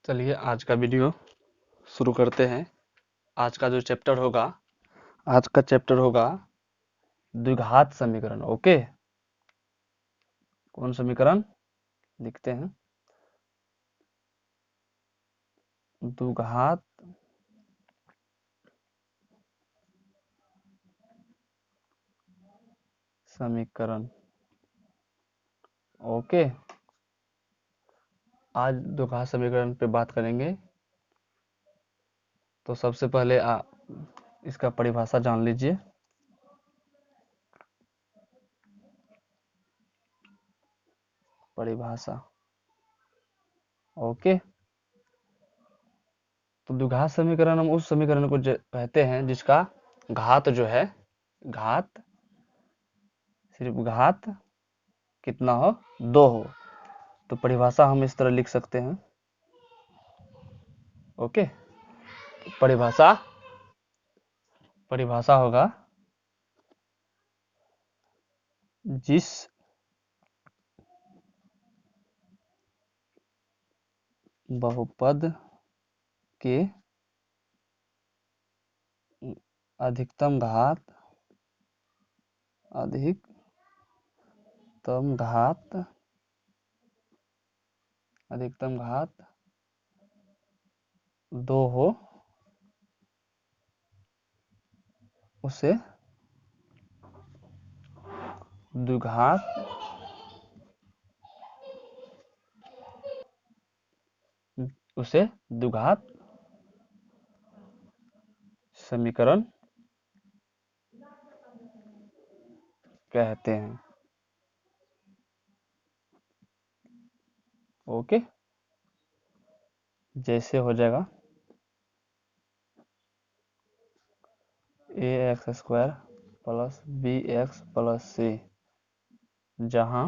चलिए आज का वीडियो शुरू करते हैं। आज का जो चैप्टर होगा, आज का चैप्टर होगा द्विघात समीकरण। ओके, कौन समीकरण लिखते हैं? द्विघात समीकरण। ओके, आज द्विघात समीकरण पे बात करेंगे। तो सबसे पहले इसका परिभाषा जान लीजिए। परिभाषा। ओके, तो द्विघात समीकरण हम उस समीकरण को कहते हैं जिसका घात जो है, घात सिर्फ घात कितना हो, 2 हो। तो परिभाषा हम इस तरह लिख सकते हैं। ओके, परिभाषा परिभाषा होगा जिस बहुपद के अधिकतम घात अधिकतम घात 2 हो, उसे द्विघात समीकरण कहते हैं। ओके, जैसे हो जाएगा ax² plus bx plus c, जहां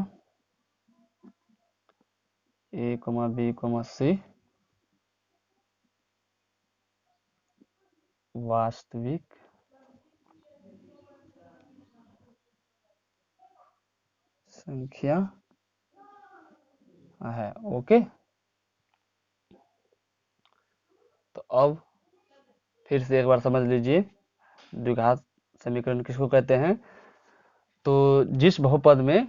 a, b, c वास्तविक संख्या है। ओके, तो अब फिर से एक बार समझ लीजिए द्विघात समीकरण किसको कहते हैं। तो जिस बहुपद में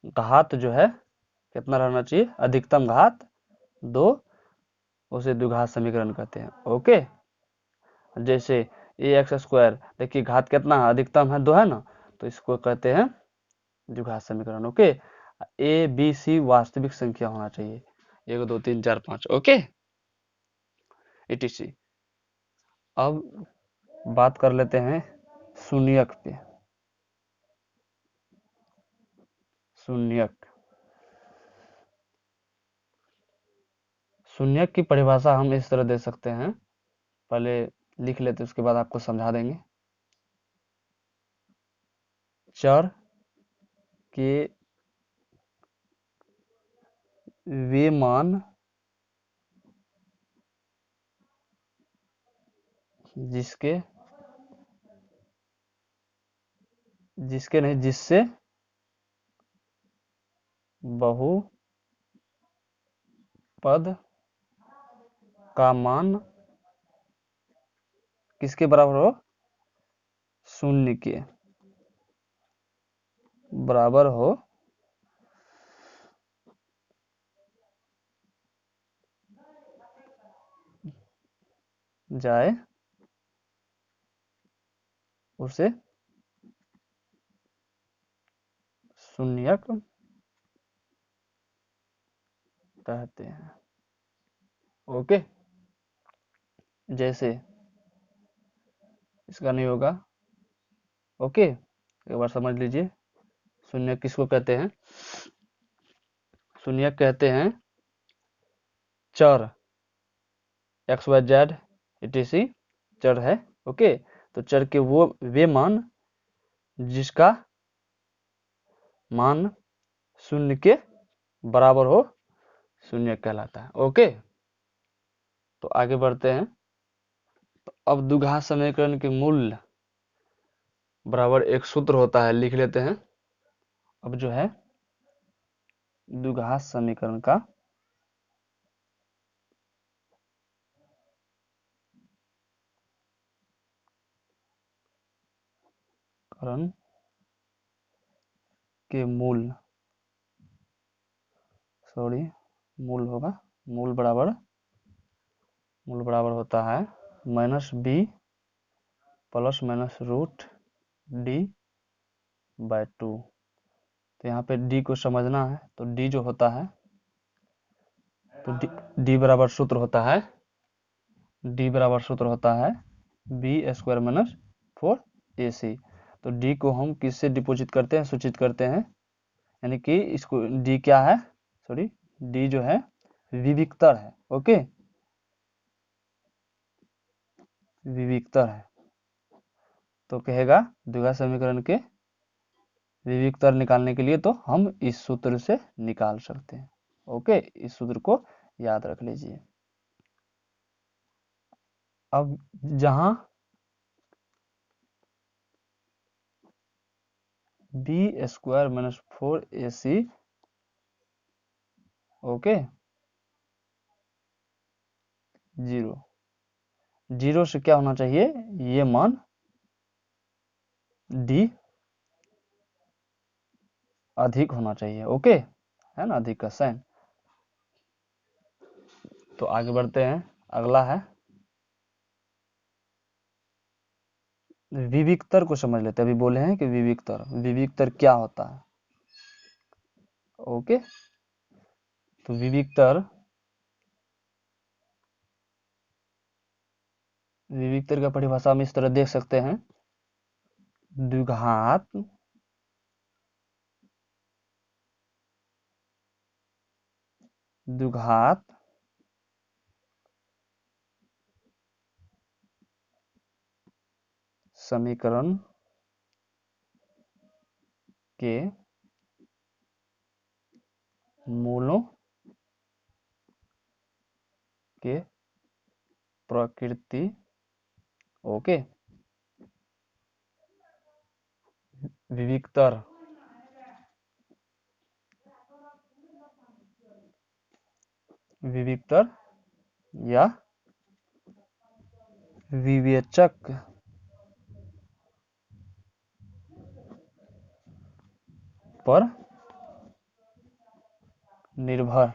घात जो है कितना रहना चाहिए, अधिकतम घात 2, उसे द्विघात समीकरण कहते हैं। ओके, जैसे ax², देखिए घात कितना है, अधिकतम है 2 है ना, तो इसको कहते हैं द्विघात समीकरण। ओके, ए बी सी वास्तविक संख्या होना चाहिए, 1 2 3 4 5। Okay, etc। अब बात कर लेते हैं शून्यक पे। शून्यक की परिभाषा हम इस तरह दे सकते हैं, पहले लिख लेते उसके बाद आपको समझा देंगे। चर के वे मान जिसके जिससे बहुपद का मान किसके बराबर हो, शून्य के बराबर हो जाए, उसे शून्यक कहते हैं। ओके, जैसे इसका नहीं होगा। ओके, एक बार समझ लीजिए शून्यक किसको कहते हैं। शून्यक कहते हैं चर एक्स वाई जेड etc चर है। ओके, तो चर के वे मान जिसका मान शून्य के बराबर हो, शून्य कहलाता है। ओके, तो आगे बढ़ते हैं। तो अब द्विघात समीकरण के मूल बराबर एक सूत्र होता है, लिख लेते हैं। अब जो है द्विघात समीकरण का समीकरण के मूल होगा, मूल बराबर होता है -b plus minus root D by 2। तो यहाँ पे d को समझना है, तो d जो होता है, तो d बराबर सूत्र होता है बी स्क्वायर माइनस 4ac। तो d को हम किससे डिपोजिट करते हैं, सूचित करते हैं, यानी कि इसको d क्या है, d जो है विविक्तर है। ओके, विविक्तर है, तो कहेगा द्विघात समीकरण के विविक्तर निकालने के लिए तो हम इस सूत्र से निकाल सकते हैं। ओके, इस सूत्र को याद रख लीजिए। अब जहां B square minus 4ac, okay, 0 से क्या होना चाहिए, ये मान d अधिक होना चाहिए। ओके, है ना, अधिक का साइन। तो आगे बढ़ते हैं, अगला है विविक्तर को समझ लेते हैं। अभी बोले हैं कि विविक्तर क्या होता है। ओके, तो विविक्तर का परिभाषा हम इस तरह देख सकते हैं, द्विघात समीकरण के मूलों के प्रकृति, ओके, विविक्तर या विवेचक पर निर्भर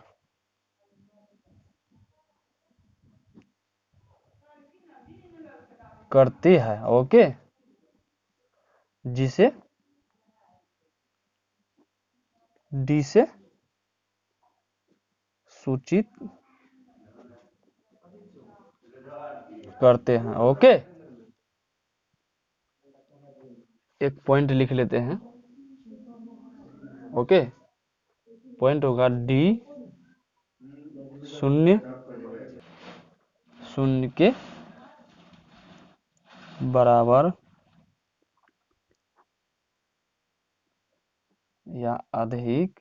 करती है। ओके, जिसे डी से सूचित करते हैं। ओके, एक पॉइंट लिख लेते हैं। ओके, पॉइंट होगा डी शून्य के बराबर या अधिक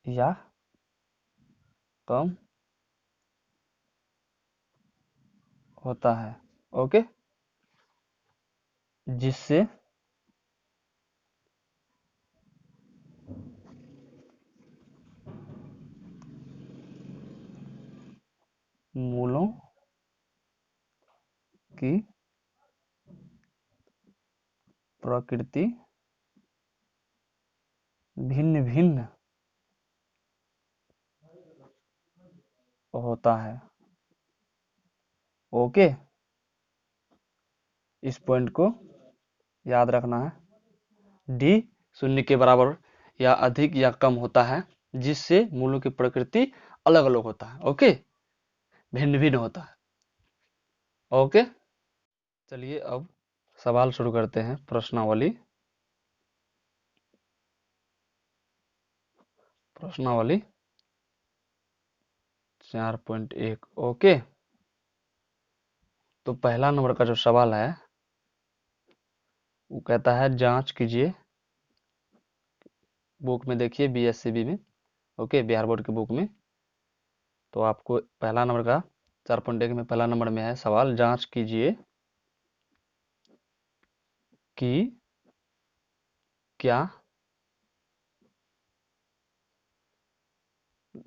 या कम होता है। ओके, जिससे मूलों की प्रकृति भिन्न भिन्न होता है। ओके, इस पॉइंट को याद रखना है। डी शून्य के बराबर या अधिक या कम होता है, जिससे मूलों की प्रकृति अलग अलग होता है। ओके, भिन्न भिन्न होता है। ओके, चलिए अब सवाल शुरू करते हैं। प्रश्नावली 4.1। ओके, तो पहला नंबर का जो सवाल है वो कहता है जांच कीजिए, बुक में देखिए बीएससीबी में, ओके, बिहार बोर्ड की बुक में। तो आपको पहला नंबर का 4.1 में पहला नंबर में है सवाल, जांच कीजिए कि क्या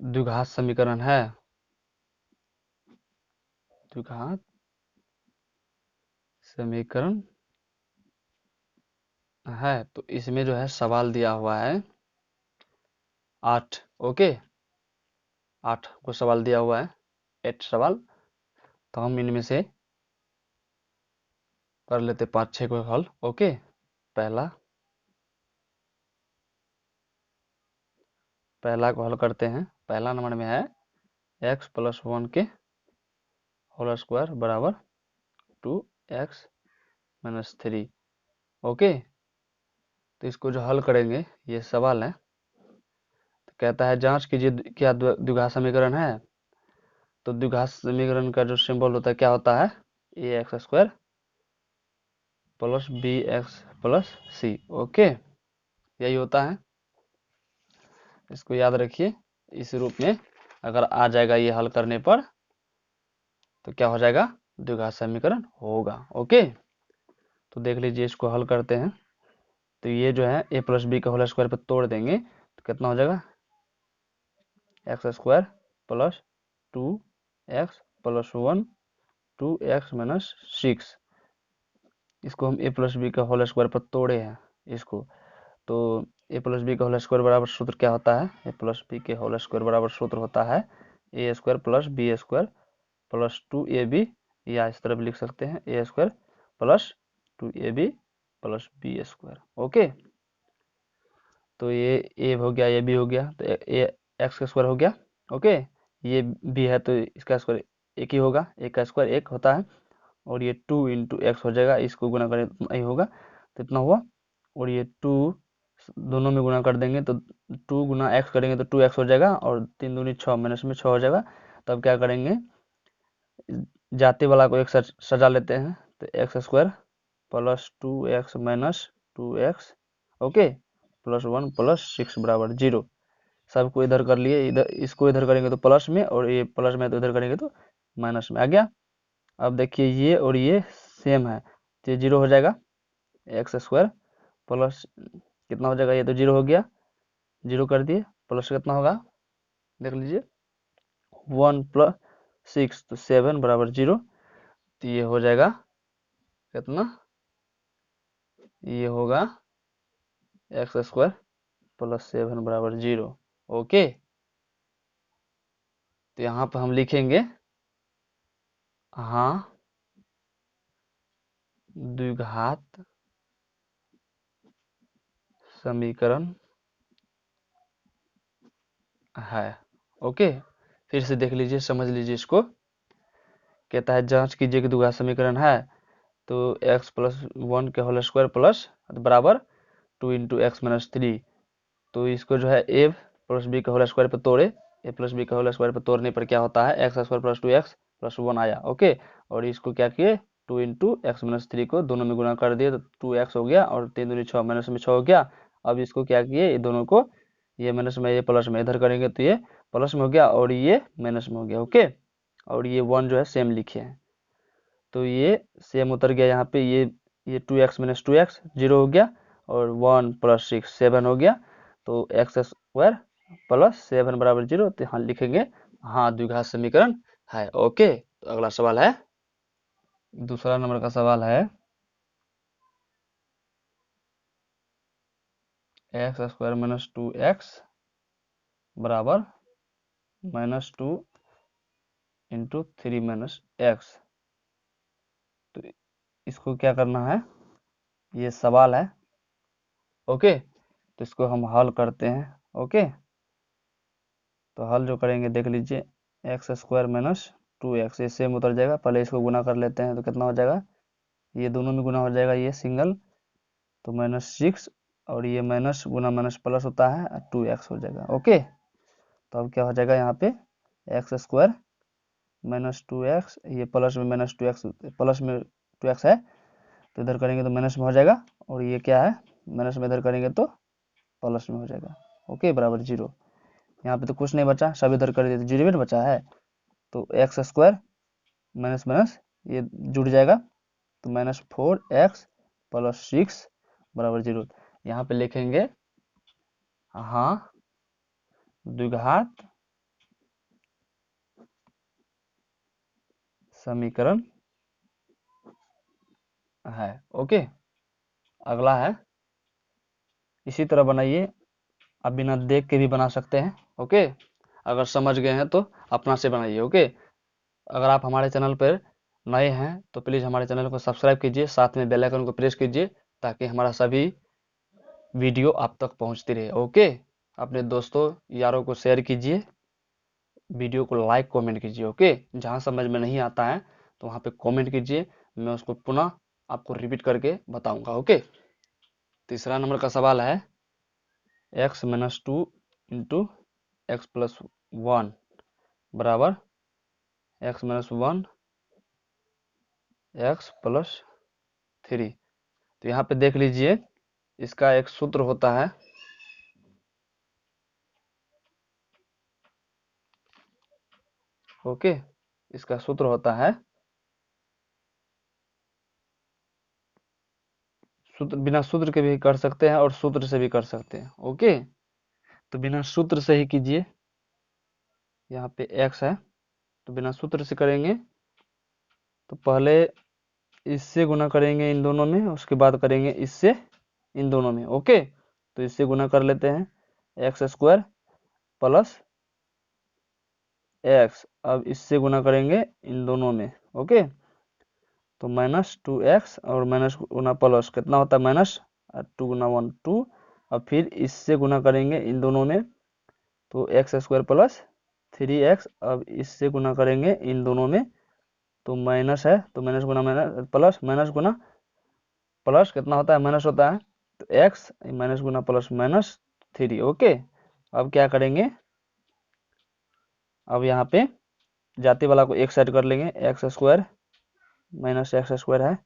द्विघात समीकरण है, द्विघात समीकरण है। तो इसमें जो है सवाल दिया हुआ है 8। ओके, 8 को सवाल दिया हुआ है, 8 सवाल। तो हम इनमें से कर लेते 5-6 को हल। ओके, पहला पहला को हल करते हैं। पहला नंबर में है x+1 के होल स्क्वायर बराबर 2x-3। ओके, तो इसको जो हल करेंगे, ये सवाल है। तो कहता है जांच कीजिए क्या द्विघात समीकरण है। तो द्विघात समीकरण का जो सिंबल होता है क्या होता है, ax² + bx + c। ओके, यही होता है। इसको याद रखिए। इस रूप में अगर आ जाएगा ये हल करने पर, तो क्या हो जाएगा, द्विघात समीकरण होगा। ओके, तो देख लीजिए, इसको हल करते हैं। तो ये जो है a + b का होल स्क्वायर पर तोड़ देंगे तो कितना हो जाएगा, x² + 2x + 1 2x - 6। इसको हम a + b का होल स्क्वायर पर तोड़े हैं इसको। तो a + b का होल स्क्वायर बराबर सूत्र क्या होता है, a + b के होल स्क्वायर बराबर सूत्र होता है a² + b² + 2ab, या इस तरफ लिख सकते हैं a² + 2ab + b²। ओके, तो ये a हो गया, ये b हो गया, तो x² हो गया। ओके, ये b है तो इसका स्क्वायर एक ही होगा, एक का स्क्वायर एक होता है। और ये 2 × x हो जाएगा, इसको गुना करें तो यही होगा, तो इतना हुआ। और ये 2 दोनों में गुना कर देंगे तो 2 × x करेंगे तो 2x हो जाएगा, और 3 दूनी 6 माइनस में 6 हो जाएगा। तब क्या करेंगे, जाते वाला को एक साथ सजा लेते हैं। तो x² + 2x - 2x, ओके, +1 + 6 = 0। सबको इधर कर लिए, इधर इसको इधर करेंगे तो प्लस में, और ये प्लस में तो इधर करेंगे तो माइनस में आ गया। अब देखिए ये और ये सेम है, तो ये 0 हो जाएगा। x² प्लस कितना हो जाएगा, ये तो 0 हो गया, 0 कर दिए, प्लस कितना होगा देख लीजिए, 1 + 6 तो 7 = 0। तो ये हो जाएगा कितना, ये होगा x² + 7 = 0। ओके, तो यहाँ पर हम लिखेंगे हाँ द्विघात समीकरण है। ओके, फिर से देख लीजिए, समझ लीजिए इसको। कहता है जांच कीजिए कि द्विघात समीकरण है। तो x+1 के होल स्क्वायर प्लस बराबर 2 × x - 3। तो इसको जो है a + b के होल स्क्वायर पर तोड़े। a + b के होल स्क्वायर पर तोड़ने पर क्या होता है, x² + 2x + 1 आया। ओके, और इसको क्या किए, 2 × x - 3 को दोनों में गुणा कर दिए तो 2x हो गया, और 3 दूनी 6 माइनस में 6 हो गया। अब इसको क्या किए, ये दोनों को, ये माइनस में ये प्लस में इधर करेंगे तो ये प्लस में हो गया, और ये माइनस में हो गया। ओके, और ये 1 जो है सेम लिखे हैं, तो ये सेम उतर गया यहाँ पे। ये 2x - 2x 0 हो गया, और 1 + 6 7 हो गया। तो x² + 7 = 0। तो यहाँ लिखेंगे हाँ द्विघात समीकरण है। ओके, तो अगला सवाल है, दूसरा नंबर का सवाल है x² - 2x बराबर -2 × 3 - x। तो इसको क्या करना है, ये सवाल है। ओके, तो इसको हम हल करते हैं। ओके, तो हल जो करेंगे देख लीजिए, x² - 2x, ये सेम उतर जाएगा। पहले इसको गुना कर लेते हैं तो कितना हो जाएगा, ये दोनों में गुना हो जाएगा, ये सिंगल तो -6, और ये माइनस गुना माइनस प्लस होता है 2x हो जाएगा। ओके, तो अब क्या हो जाएगा यहाँ पे, x² - 2x, ये प्लस में -2x, प्लस में 2x है तो इधर करेंगे तो माइनस में हो जाएगा, और ये क्या है, माइनस में इधर करेंगे तो प्लस में हो जाएगा। ओके, बराबर 0। यहाँ पे तो कुछ नहीं बचा, सब इधर कर दिए तो 0 में बचा है। तो x² माइनस माइनस ये जुड़ जाएगा, तो -4x + 6 = 0। यहाँ पे लिखेंगे हाँ द्विघात समीकरण है। ओके, अगला है, इसी तरह बनाइए, आप बिना देख के भी बना सकते हैं। ओके, अगर समझ गए हैं तो अपना से बनाइए। ओके, अगर आप हमारे चैनल पर नए हैं तो प्लीज़ हमारे चैनल को सब्सक्राइब कीजिए, साथ में बेल आइकन को प्रेस कीजिए ताकि हमारा सभी वीडियो आप तक पहुंचती रहे। ओके, अपने दोस्तों यारों को शेयर कीजिए, वीडियो को लाइक कमेंट कीजिए। ओके, जहां समझ में नहीं आता है तो वहां पे कमेंट कीजिए, मैं उसको पुनः आपको रिपीट करके बताऊंगा। ओके, तीसरा नंबर का सवाल है x minus two into x plus one बराबर x minus one x plus three. तो यहाँ पे देख लीजिए, इसका एक सूत्र होता है, ओके, इसका सूत्र होता है, सूत्र बिना सूत्र के भी कर सकते हैं और सूत्र से भी कर सकते हैं। ओके, तो बिना सूत्र से ही कीजिए, यहाँ पे x है तो बिना सूत्र से करेंगे तो पहले इससे गुना करेंगे इन दोनों में, उसके बाद करेंगे इससे इन दोनों में। ओके, तो इससे गुना कर लेते हैं, एक्स स्क्वायर प्लस एक्स, अब इससे गुना करेंगे इन दोनों में। ओके, तो माइनस टू एक्स और माइनस गुना प्लस कितना होता है माइनस, टू गुना वन टू, अब फिर इससे गुना करेंगे इन दोनों में तो x square plus three x, अब इससे गुना करेंगे इन दोनों में तो माइनस है, तो माइनस गुना माइनस प्लस, माइनस गुना प्लस कितना होता है माइनस होता है, तो एक्स माइनस गुना प्लस माइनस थ्री। ओके, अब क्या करेंगे, अब यहाँ पे जाति वाला को एक साइड कर लेंगे, x square minus x square है,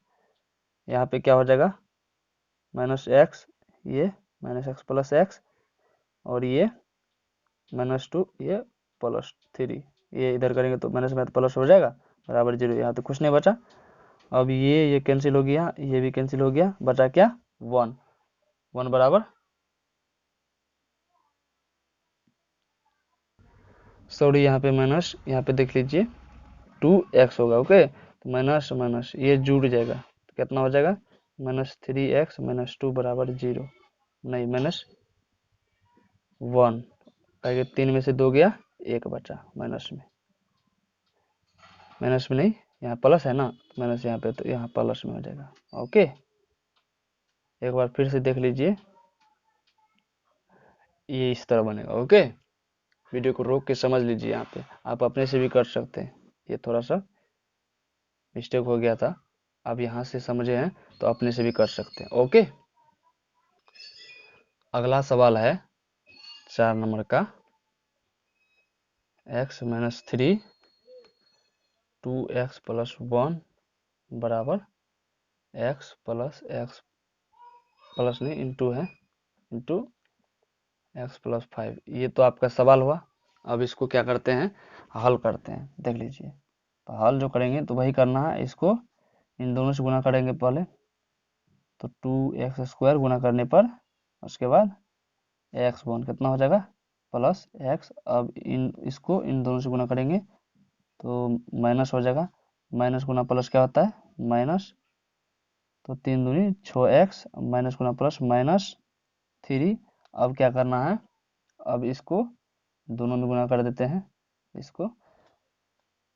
यहाँ पे क्या हो जाएगा माइनस एक्स, ये माइनस एक्स प्लस एक्स, और ये माइनस टू, ये प्लस थ्री, ये इधर करेंगे तो माइनस में प्लस हो जाएगा बराबर जीरो। यहाँ तो कुछ नहीं बचा, अब ये कैंसिल हो गया, ये भी कैंसिल हो गया, बचा क्या वन, वन बराबर, सॉरी यहाँ पे माइनस, यहाँ पे देख लीजिए टू एक्स होगा। ओके, तो माइनस माइनस ये जुड़ जाएगा तो कितना हो जाएगा minus three x minus two बराबर जीरो, नहीं माइनस वन, तीन में से दो गया, एक बचा माइनस में, माइनस में नहीं, यहाँ प्लस है ना, माइनस यहाँ पे तो यहाँ प्लस में हो जाएगा। ओके, एक बार फिर से देख लीजिए, ये इस तरह बनेगा। ओके, वीडियो को रोक के समझ लीजिए, यहाँ पे आप अपने से भी कर सकते हैं, ये थोड़ा सा मिस्टेक हो गया था, आप यहाँ से समझे हैं तो अपने से भी कर सकते हैं। ओके, अगला सवाल है चार नंबर का, x minus three two x plus one बराबर एक्स प्लस नहीं इंटू है, इंटू एक्स प्लस फाइव। ये तो आपका सवाल हुआ, अब इसको क्या करते हैं हल करते हैं, देख लीजिए। तो हल जो करेंगे तो वही करना है, इसको इन दोनों से गुना करेंगे पहले, तो टू एक्स स्क्वायर गुना करने पर उसके बाद एक्स वन कितना हो जाएगा प्लस एक्स, अब इसको इन दोनों से गुना करेंगे तो माइनस हो जाएगा, माइनस गुना प्लस क्या होता है माइनस, तो तीन दूनी छः एक्स माइनस गुना प्लस माइनस थ्री। अब क्या करना है, अब इसको दोनों में गुना कर देते हैं इसको,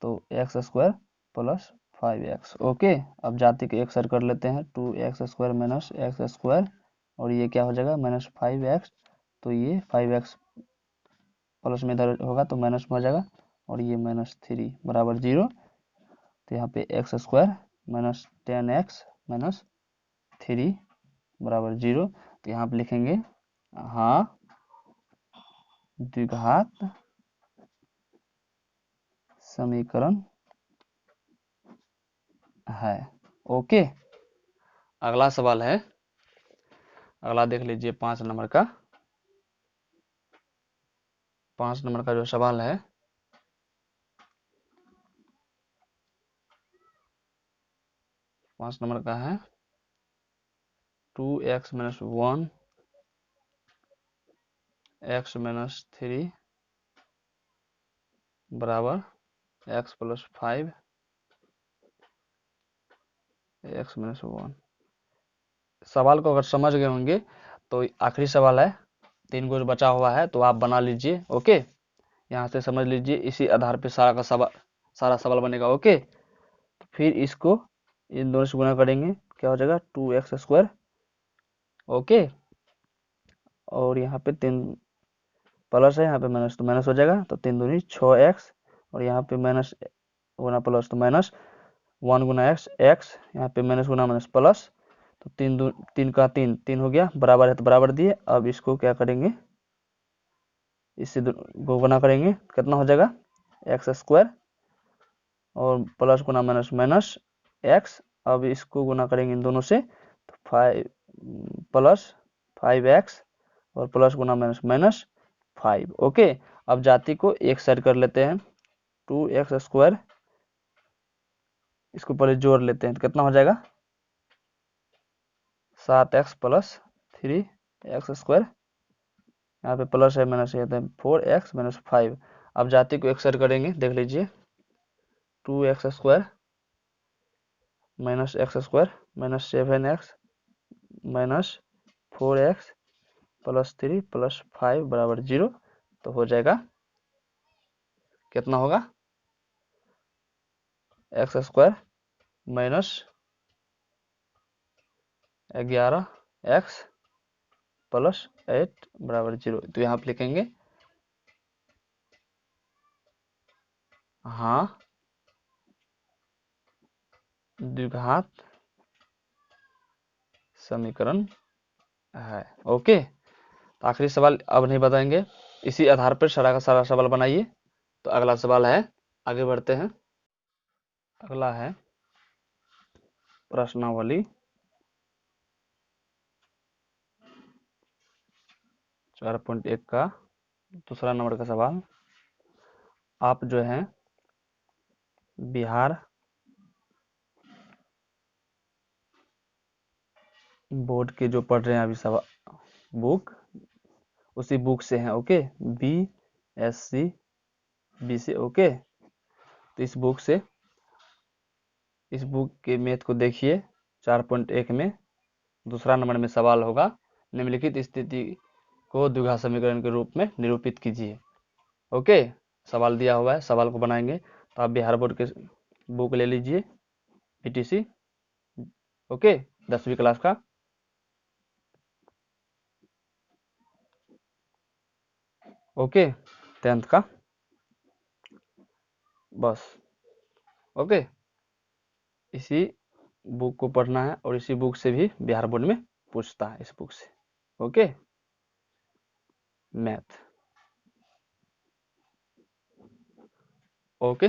तो x square plus five x. Okay, अब जाति के एक साइड कर लेते हैं, two x square minus x square, और ये क्या हो जाएगा माइनस फाइव एक्स, तो ये फाइव एक्स प्लस में इधर होगा तो माइनस में हो जाएगा, और ये माइनस थ्री बराबर जीरो। तो यहाँ पे x square minus ten x minus three बराबर जीरो, तो यहाँ पे लिखेंगे हाँ द्विघात समीकरण है। ओके, अगला सवाल है, अगला देख लीजिए पाँच नंबर का, पाँच नंबर का जो सवाल है, पाँच नंबर का है two x minus one x minus three बराबर एक्स प्लस फाइव x-1। सवाल को अगर समझ गए होंगे तो आखिरी सवाल है, 3 गो बचा हुआ है तो आप बना लीजिए। ओके, यहाँ से समझ लीजिए, इसी आधार पे सारा सवाल बनेगा। ओके, फिर इसको इन दोनों से गुणा करेंगे, क्या हो जाएगा 2x²। ओके, और यहाँ पे 3 प्लस है, यहाँ पे माइनस, तो माइनस हो जाएगा, तो 3 दूनी 6x, और यहाँ पे माइनस गुना प्लस तो माइनस, 1 गुना एक्स एक्स, यहाँ पे माइनस गुना माइनस प्लस, तो 3 का 3 हो गया, बराबर है तो बराबर दिए। अब इसको क्या करेंगे, इससे को गुना करेंगे, कितना हो जाएगा x², और प्लस गुना माइनस माइनस एक्स। अब इसको गुना करेंगे इन दोनों से, तो 5 प्लस 5x, और प्लस गुना माइनस माइनस 5। ओके, अब जाति को एक साइड कर लेते हैं, 2x², इसको पहले जोड़ लेते हैं, तो कितना हो जाएगा 7x प्लस 3x², यहाँ पे प्लस है माइनस है, 4x माइनस 5। अब जाति को एक साइड करेंगे, देख लीजिए, 2x² minus x² minus 7x minus 4x plus 3 plus 5 बराबर 0। तो हो जाएगा, कितना होगा x² माइनस 11x प्लस 8 बराबर 0। तो यहाँ पे लिखेंगे, हाँ द्विघात समीकरण है। ओके, तो आखिरी सवाल अब नहीं बताएंगे, इसी आधार पर सारा का सारा सवाल बनाइए। तो अगला सवाल है, आगे बढ़ते हैं। अगला है प्रश्नावली 4.1 का दूसरा नंबर का सवाल। आप जो है बिहार बोर्ड के जो पढ़ रहे हैं अभी सवाल बुक, उसी बुक से हैं। Okay, BSc BC। ओके, तो इस बुक के मैथ को देखिए, 4.1 में दूसरा नंबर में सवाल होगा, निम्नलिखित स्थिति को द्विघात समीकरण के रूप में निरूपित कीजिए। ओके, सवाल दिया हुआ है, सवाल को बनाएंगे। तो आप बिहार बोर्ड के बुक ले लीजिए, BTC। ओके, 10वीं क्लास का। ओके, 10th का, बस। ओके, इसी बुक को पढ़ना है, और इसी बुक से भी बिहार बोर्ड में पूछता है, इस बुक से। Okay, math. ओके,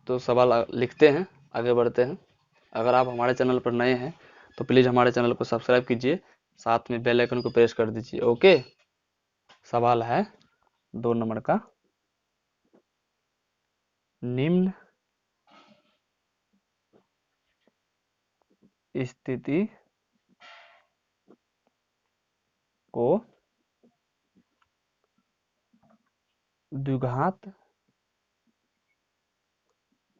तो सवाल लिखते हैं, आगे बढ़ते हैं। अगर आप हमारे चैनल पर नए हैं तो प्लीज़ हमारे चैनल को सब्सक्राइब कीजिए, साथ में बेल आइकन को प्रेस कर दीजिए। ओके, सवाल है 2 नंबर का, निम्न स्थिति को द्विघात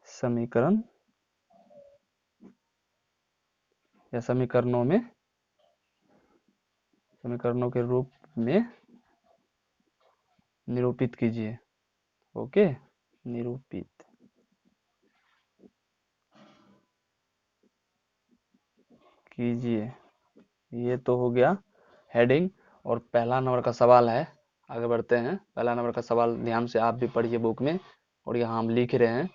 समीकरण या समीकरणों के रूप में निरूपित कीजिए। ओके, निरूपित कीजिए, ये तो हो गया हेडिंग। और पहला नंबर का सवाल है, आगे बढ़ते हैं। पहला नंबर का सवाल ध्यान से आप भी पढ़िए बुक में, और यहाँ हम लिख रहे हैं।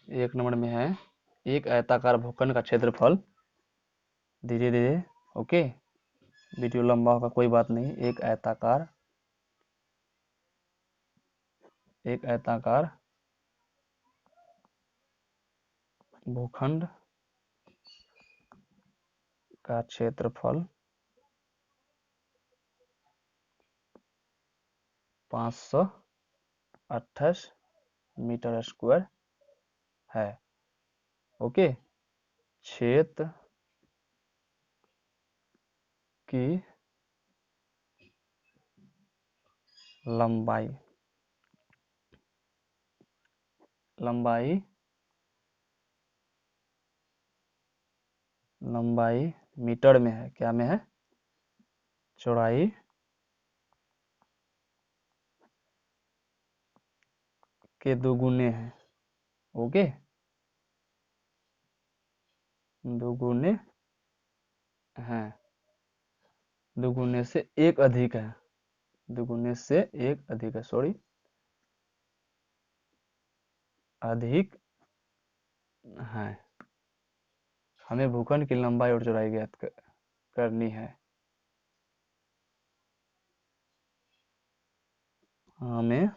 1 नंबर में है, एक आयताकार भूखंड का क्षेत्रफल, धीरे धीरे। ओके, वीडियो लंबा होगा, कोई बात नहीं। एक आयताकार भूखंड का क्षेत्रफल 528 मीटर स्क्वायर है। ओके, क्षेत्र की लंबाई लंबाई लंबाई मीटर में है, क्या में है? चौड़ाई के दोगुने हैं। ओके, दोगुने हैं, दोगुने से एक अधिक है, दोगुने से एक अधिक है, सॉरी, अधिक है। हमें भूखंड की लंबाई और चौड़ाई ज्ञात करनी है। हमें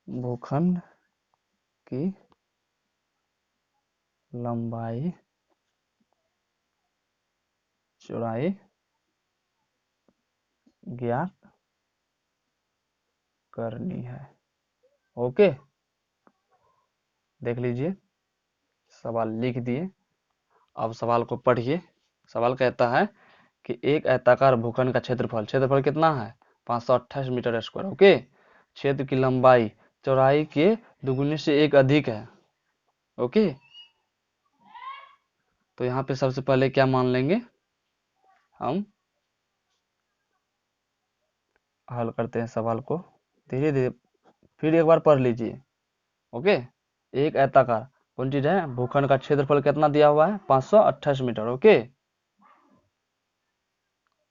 भूखंड की लंबाई चौड़ाई ज्ञात करनी है। ओके, देख लीजिए, सवाल लिख दिए। अब सवाल को पढ़िए। सवाल कहता है कि एक आयताकार भूखंड का क्षेत्रफल, क्षेत्रफल कितना है? 528 मीटर स्क्वायर। ओके, क्षेत्र की लंबाई चौड़ाई के दुगुने से एक अधिक है। ओके, तो यहाँ पे सबसे पहले क्या मान लेंगे, हम हल करते हैं सवाल को धीरे धीरे, फिर एक बार पढ़ लीजिए। ओके, एक आयताकार कौन चीज है? भूखंड का क्षेत्रफल कितना दिया हुआ है? 528 मीटर। ओके,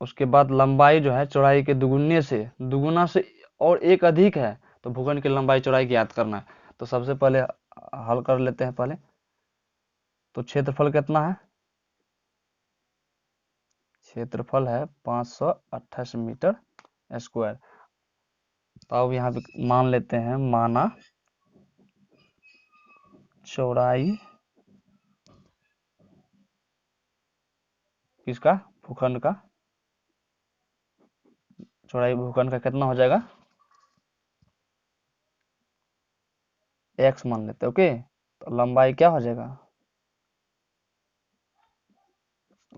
उसके बाद लंबाई जो है चौड़ाई के दुगुने से, दुगुना से और एक अधिक है, तो भूखंड की लंबाई चौड़ाई ज्ञात करना है। तो सबसे पहले हल कर लेते हैं पहले। तो क्षेत्रफल कितना है? क्षेत्रफल है 528 मीटर स्क्वायर। तो अब यहाँ पे मान लेते हैं, माना चौड़ाई किसका? भूखंड का। चौड़ाई भूखंड का कितना हो जाएगा? x मान लेते हैं। ओके, तो लंबाई क्या हो जाएगा?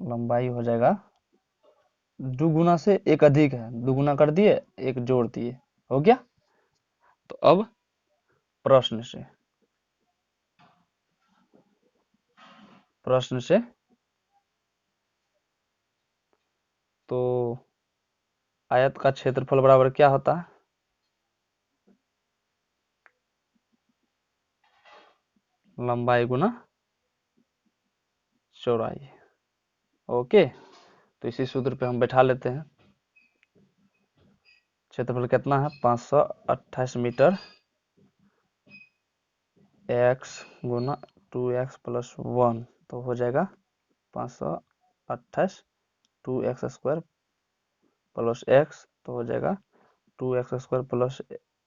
लंबाई हो जाएगा, दुगुना से एक अधिक है, दुगुना कर दिए, एक जोड़ दिए, हो गया। तो अब प्रश्न से, प्रश्न से तो आयत का क्षेत्रफल बराबर क्या होता है? लंबाई गुना चौड़ाई। ओके, तो इसी सूत्र पे हम बैठा लेते हैं। क्षेत्रफल कितना है? 528 मीटर, x गुना 2x प्लस 1, तो हो जाएगा 528 2x स्क्वायर प्लस x, तो हो जाएगा 2x स्क्वायर प्लस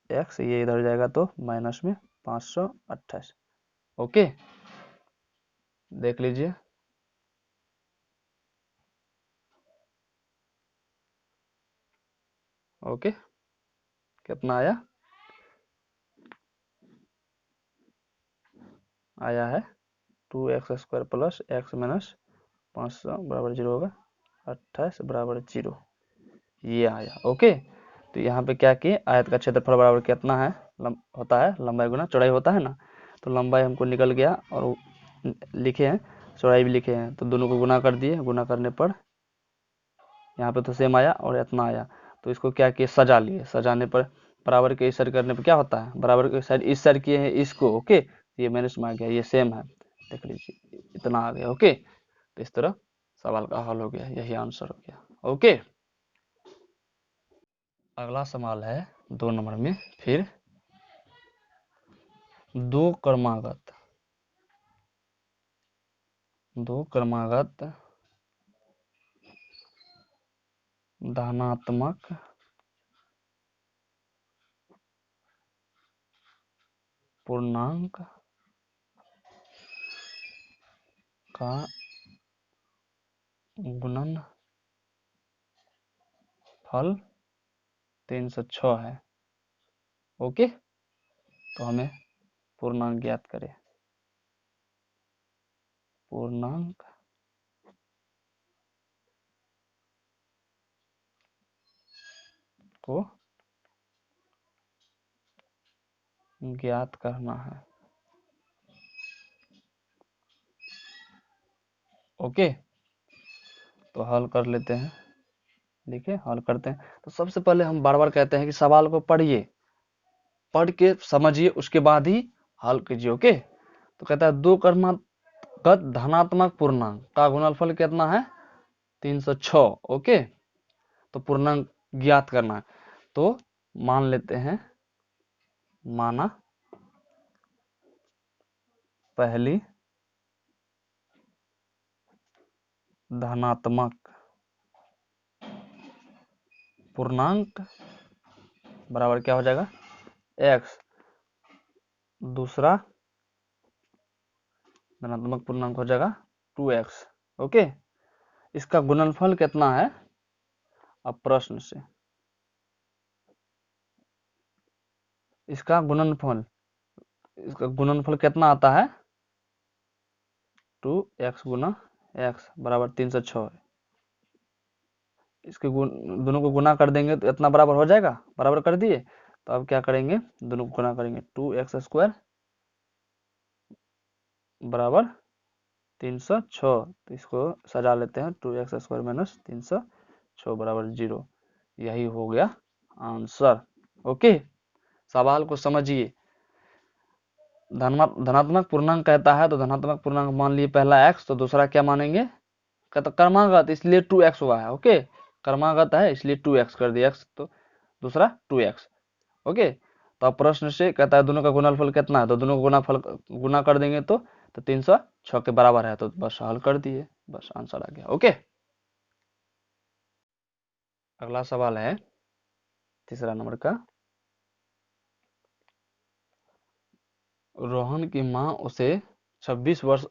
x, ये इधर जाएगा तो माइनस में 528। ओके, देख लीजिए। ओके, कितना आया? आया है 2x square plus x minus 500 बराबर 0 होगा, 28 बराबर 0, ये आया। ओके, तो यहाँ पे क्या किए, आयत का क्षेत्रफल बराबर कितना है? होता है लंबाई गुना चौड़ाई होता है ना, तो लंबाई हमको निकल गया और लिखे हैं, चौड़ाई भी लिखे हैं, तो दोनों को गुना कर दिए। गुना करने पर यहाँ पे तो सेम आया और इतना आया, तो इसको क्या किए, सजा लिए। सजाने पर बराबर के इस साइड करने पर क्या होता है? बराबर के साइड इस साइड किए हैं इसको। ओके, ये माइनस में आ गया, ये सेम है, देख लीजिए, इतना आ गया। ओके, तो इस तरह सवाल का हल हो गया, यही आंसर हो गया। ओके, अगला सवाल है 2 नंबर में, फिर दो क्रमागत, दो क्रमागत धनात्मक पूर्णांक का गुणनफल 306 है। ओके, तो हमें पूर्णांक ज्ञात करें। पूर्णांक को ज्ञात करना है। ओके, तो हल कर लेते हैं। देखिए हल करते हैं। तो सबसे पहले हम बार बार कहते हैं कि सवाल को पढ़िए, पढ़ के समझिए, उसके बाद ही हल कीजिए। ओके, तो कहता है दो क्रमागत धनात्मक पूर्णांक का गुणनफल कितना है? 306। ओके, तो पूर्णांक ज्ञात करना है। तो मान लेते हैं, माना पहली धनात्मक पूर्णांक बराबर क्या हो जाएगा? x, दूसरा धनात्मक पूर्णांक हो जाएगा 2x। ओके, इसका गुणनफल कितना है? अब प्रश्न से इसका गुणनफल कितना आता है? 2x गुना x बराबर 306। इसके दोनों को गुना कर देंगे तो इतना बराबर हो जाएगा। बराबर कर दिए, तो अब क्या करेंगे? दोनों को गुना करेंगे। 2x स्क्वायर बराबर 306। तो इसको सजा लेते हैं। 2x स्क्वायर माइनस 306 बराबर 0। यही हो गया आंसर। ओके, सवाल को समझिए। धनात्मक पूर्णांक कहता है तो धनात्मक पूर्णांक मान लिए पहला x, तो दूसरा क्या मानेंगे? कहता क्रमागत, इसलिए 2x हुआ है। ओके, क्रमागत है इसलिए 2x कर दिया x, तो दूसरा 2x। ओके, तो अब प्रश्न से कहता है दोनों का गुणनफल कितना है? तो दोनों का गुना कर देंगे तो 306 के बराबर है। तो बस हल कर दिए, बस आंसर आ गया। ओके, अगला सवाल है तीसरा नंबर का। रोहन की माँ उससे 26 वर्ष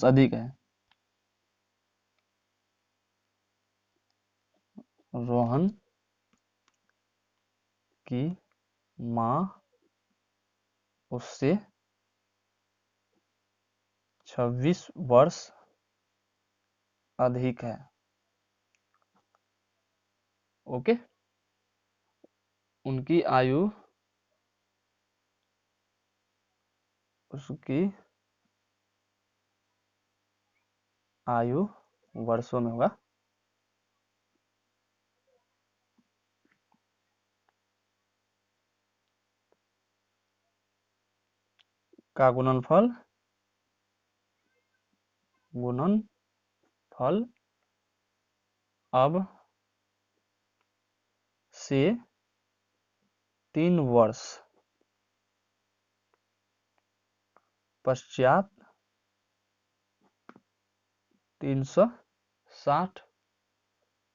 अधिक है। रोहन की माँ उससे 26 वर्ष अधिक है। ओके, उनकी आयु वर्षों में होगा। का गुणनफल अब से 3 वर्ष पश्चात 360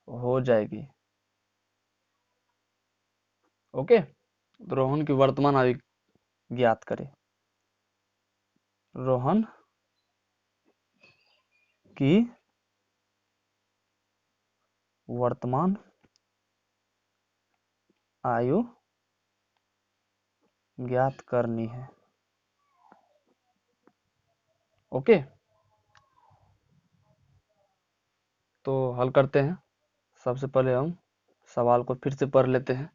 हो जाएगी। ओके, तो रोहन की वर्तमान आयु ज्ञात करें। रोहन की वर्तमान आयु ज्ञात करनी है। ओके, तो हल करते हैं। सबसे पहले हम सवाल को फिर से पढ़ लेते हैं।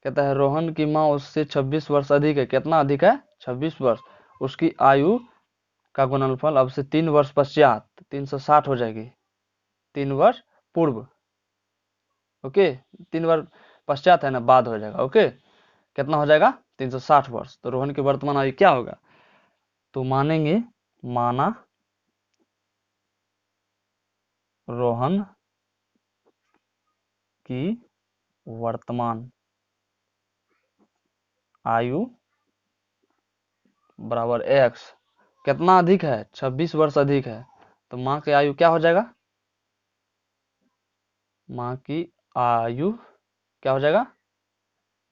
कहता है रोहन की माँ उससे 26 वर्ष अधिक है। कितना अधिक है? 26 वर्ष। उसकी आयु का गुणनफल अब से 3 वर्ष पश्चात 360 हो जाएगी। 3 वर्ष पूर्व। ओके, 3 वर्ष पश्चात है ना, बाद हो जाएगा। ओके, कितना हो जाएगा? 360 वर्ष। तो रोहन की वर्तमान आयु क्या होगा? तो मानेंगे, माना रोहन की वर्तमान आयु बराबर x। कितना अधिक है? 26 वर्ष अधिक है। तो माँ की आयु क्या हो जाएगा? माँ की आयु क्या हो जाएगा?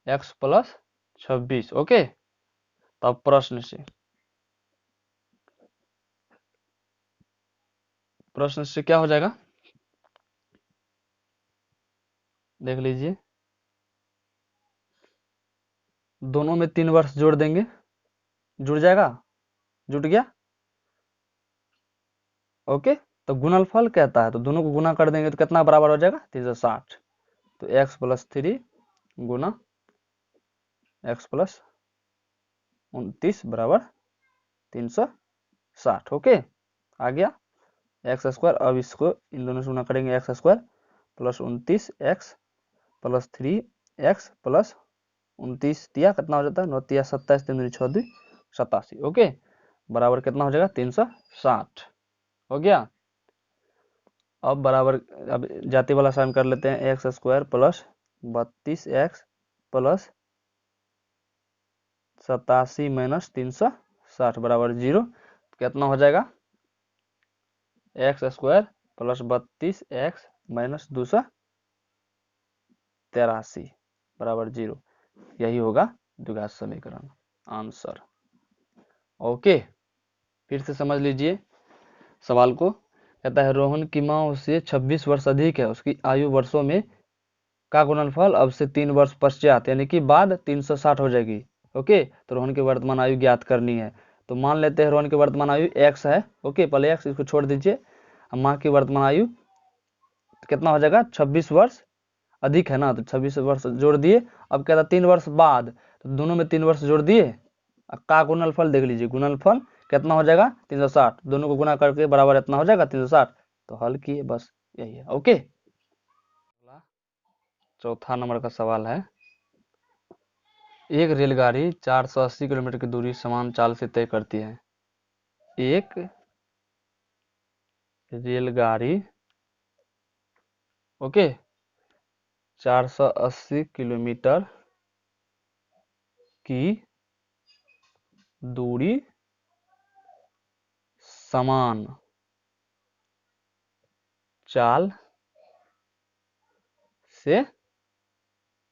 x plus 26। ओके, तब प्रश्न से क्या हो जाएगा? देख लीजिए, दोनों में 3 वर्ष जोड़ देंगे, जुड़ जाएगा। जुट गया। ओके, तो गुणनफल कहता है तो दोनों को गुना कर देंगे तो कितना बराबर हो जाएगा? 360। तो x प्लस 3 गुना एक्स प्लस 29 बराबर 360। ओके, आ गया एक्स स्क्वायर। अब इसको इन दोनों से गुना करेंगे, x square plus 29 x plus 3 x plus 29 दिया कितना हो जाता है, 9 तिया 27, 3 दूनी 6 2 87। ओके, बराबर कितना हो जाएगा 360। हो गया। अब बराबर, अब जाति वाला साइन कर लेते हैं, x square plus 32 x plus 87 minus 360 बराबर 0। कितना हो जाएगा, x square plus 32 x minus 283 बराबर 0। यही होगा द्विघात समीकरण, आंसर। ओके, फिर से समझ लीजिए सवाल को। कहता है रोहन की माँ उससे 26 वर्ष अधिक है, उसकी आयु वर्षों में का गुणनफल अब से 3 वर्ष पश्चात यानी कि बाद 360 हो जाएगी। ओके, तो रोहन की वर्तमान आयु ज्ञात करनी है। तो मान लेते हैं रोहन की वर्तमान आयु x है। ओके, पहले x, इसको छोड़ दीजिए। माँ की वर्तमान आयु कितना हो जाएगा, 26 वर्ष अधिक है ना, तो 26 वर्ष जोड़ दिए। अब कहता 3 वर्ष बाद, तो दोनों में 3 वर्ष जोड़ दिए। का गुणनफल देख लीजिए, गुणनफल कितना हो जाएगा 360, दोनों को गुना करके बराबर इतना हो जाएगा 360। तो हल किए, बस यही है। ओके, चौथा नंबर का सवाल है, एक रेलगाड़ी 480 किलोमीटर की दूरी समान चाल से तय करती है। एक रेलगाड़ी, ओके, 480 किलोमीटर की दूरी समान चाल से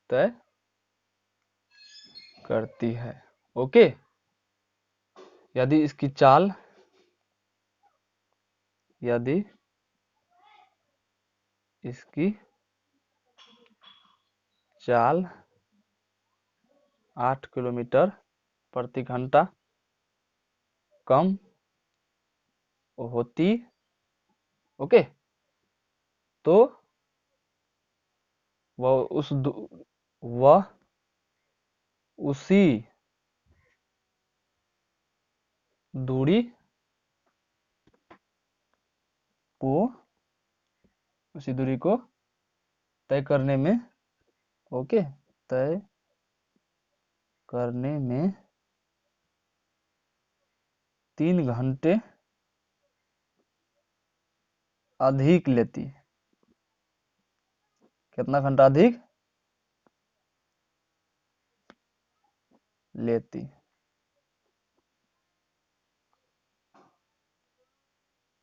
तय करती है। ओके, यदि इसकी चाल, यदि इसकी चाल 8 किलोमीटर प्रति घंटा कम होती, ओके, तो वह उसी दूरी को तय करने में, ओके, तय करने में 3 घंटे अधिक लेती। कितना घंटा अधिक लेती।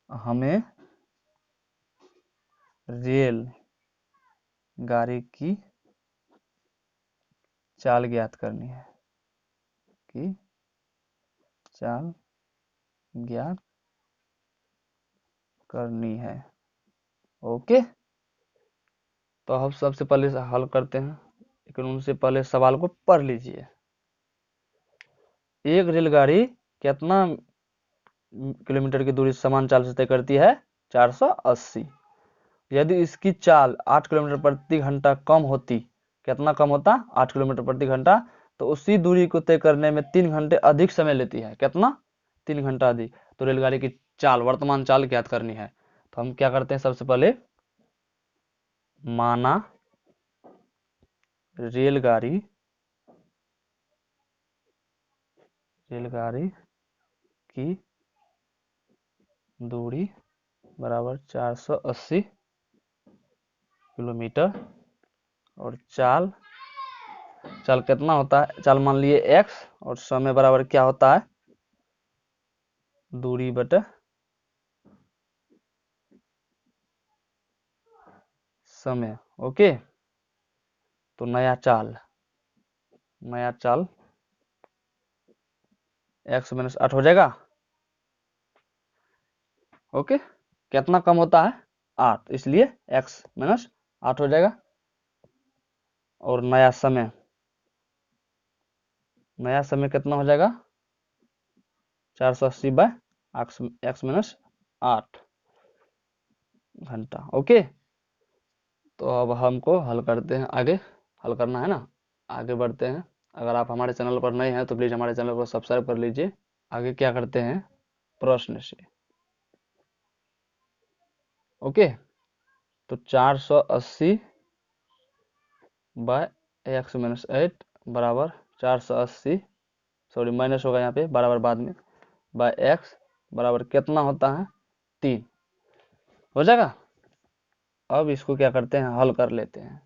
हमें रेल गाड़ी की चाल ज्ञात करनी है, कि चाल ज्ञात करनी है। ओके, तो हम सबसे पहले हल करते हैं, लेकिन उनसे पहले सवाल को पढ़ लीजिए। एक रेलगाड़ी कितना किलोमीटर की दूरी समान चाल से तय करती है, 480। यदि इसकी चाल 8 किलोमीटर प्रति घंटा कम होती, कितना कम होता, 8 किलोमीटर प्रति घंटा, तो उसी दूरी को तय करने में 3 घंटे अधिक समय लेती है। कितना, 3 घंटा अधिक। तो रेलगाड़ी की चाल, वर्तमान चाल ज्ञात करनी है। तो हम क्या करते हैं, सबसे पहले माना रेलगाड़ी की दूरी बराबर 480 किलोमीटर, और चाल कितना होता है, चाल मान लिए x, और समय बराबर क्या होता है, दूरी बटे समय। ओके, तो नया चाल x माइनस 8 हो जाएगा। ओके, कितना कम होता है, 8, इसलिए x माइनस 8 हो जाएगा। और नया समय कितना हो जाएगा, 480 बाय x माइनस 8 घंटा। ओके, तो अब हमको हल करते हैं, आगे हल करना है ना, आगे बढ़ते हैं। अगर आप हमारे चैनल पर नए हैं तो प्लीज़ हमारे चैनल को सब्सक्राइब कर लीजिए। आगे क्या करते हैं प्रश्न से। ओके, तो 480 बाय एक्स माइनस 8 बराबर 480, सॉरी माइनस होगा यहाँ पे बराबर बाद में, बाय एक्स बराबर कितना होता है 3। हो जाएगा। अब इसको क्या करते हैं हल कर लेते हैं।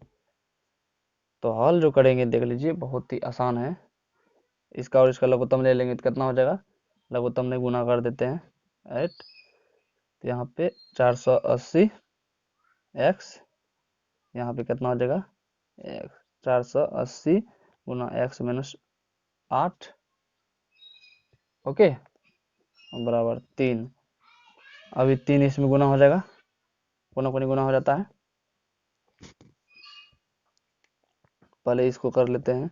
तो हल जो करेंगे देख लीजिए बहुत ही आसान है। इसका और इसका लघुत्तम ले लेंगे तो कितना हो जाएगा, लघुत्तम में गुना कर देते हैं 8, तो यहाँ पे 480 एक्स, यहाँ पे कितना हो जाएगा एक्स 480 गुना एक्स माइनस 8, ओके, बराबर 3। अभी 3 इसमें गुना हो जाएगा, कोना कोनी गुना हो जाता है। पहले इसको कर लेते हैं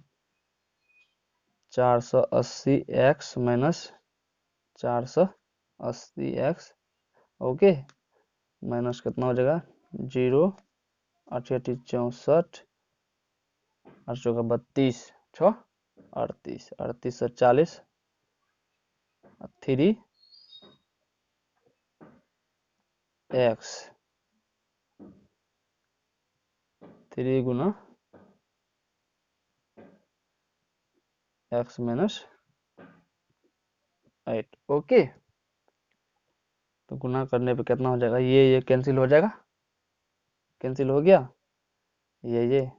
480 x minus 480 x, okay, minus कितना हो जाएगा 0, 8 64, 8 चौका 32, 6 38, 38 से 40, 3 एक्स, 3 गुना एक्स माइनस 8, ओके। तो गुना करने पे कितना हो जाएगा, ये कैंसिल हो जाएगा, कैंसिल हो गया, ये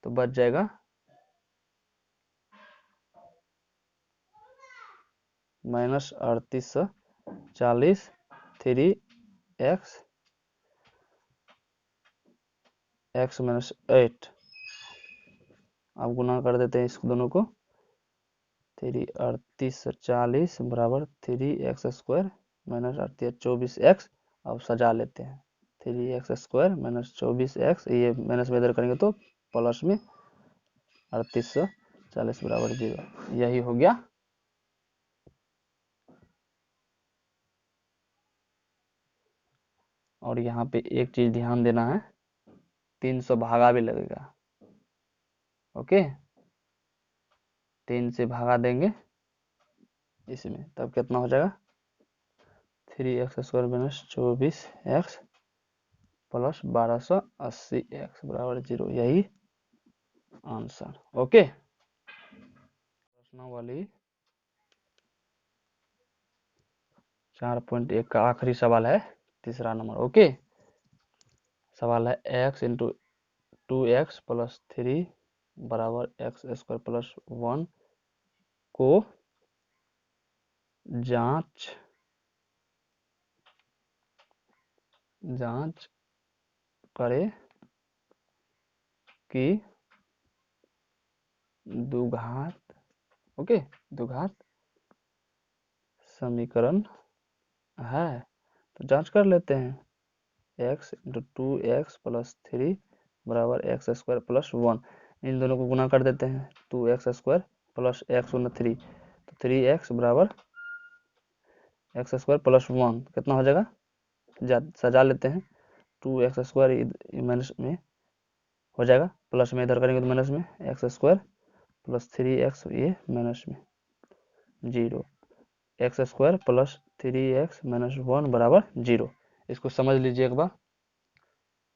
तो बच जाएगा माइनस 38 से 40, 3 एक्स, एक्स माइनस 8। अब गुना कर देते हैं इस दोनों को, 3 38 से 40 बराबर 3 एक्स स्क्वायर माइनस 38 24 एक्स। अब सजा लेते हैं 3 एक्स स्क्वायर माइनस 24 एक्स, ये माइनस में इधर करेंगे तो प्लस में 38 से 40 बराबर 0, यही हो गया। और यहाँ पे एक चीज ध्यान देना है, 300 भागा भी लगेगा, ओके, 3 से भागा देंगे इसमें, तब कितना हो जाएगा 3 x square minus 24 x plus 1280 x बराबर 0, यही आंसर, ओके। प्रश्नावली 4.1 का आखिरी सवाल है, तीसरा नंबर, ओके। सवाल है एक्स इंटू 2x प्लस 3 बराबर एक्स स्क्वायर प्लस 1 को जांच करे कि द्विघात, ओके, द्विघात समीकरण है। तो जांच कर लेते हैं, एक्स इंटू 2x प्लस 3 बराबर एक्स स्क्वायर प्लस 1, इन दोनों को गुना कर देते हैं, 2x स्क्वायर प्लस एक्स गुना 3, तो 3x बराबर एक्स स्क्वायर प्लस 1 कितना हो जाएगा, सजा लेते हैं, 2x स्क्वायर माइनस में हो जाएगा, प्लस में इधर करेंगे तो माइनस में एक्स स्क्वायर प्लस 3x, ये माइनस में 0, x square plus 3x minus 1 बराबर 0। इसको समझ लीजिए एक बार,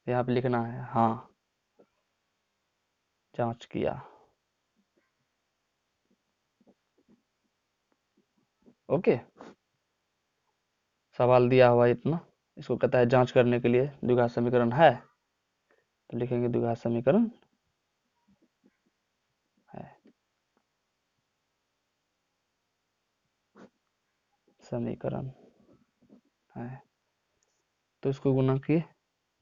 यहाँ पे लिखना है हाँ जांच किया, ओके। सवाल दिया हुआ इतना, इसको कहता है जांच करने के लिए द्विघात समीकरण है, तो लिखेंगे द्विघात समीकरण है, समीकरण है, तो इसको गुना किए,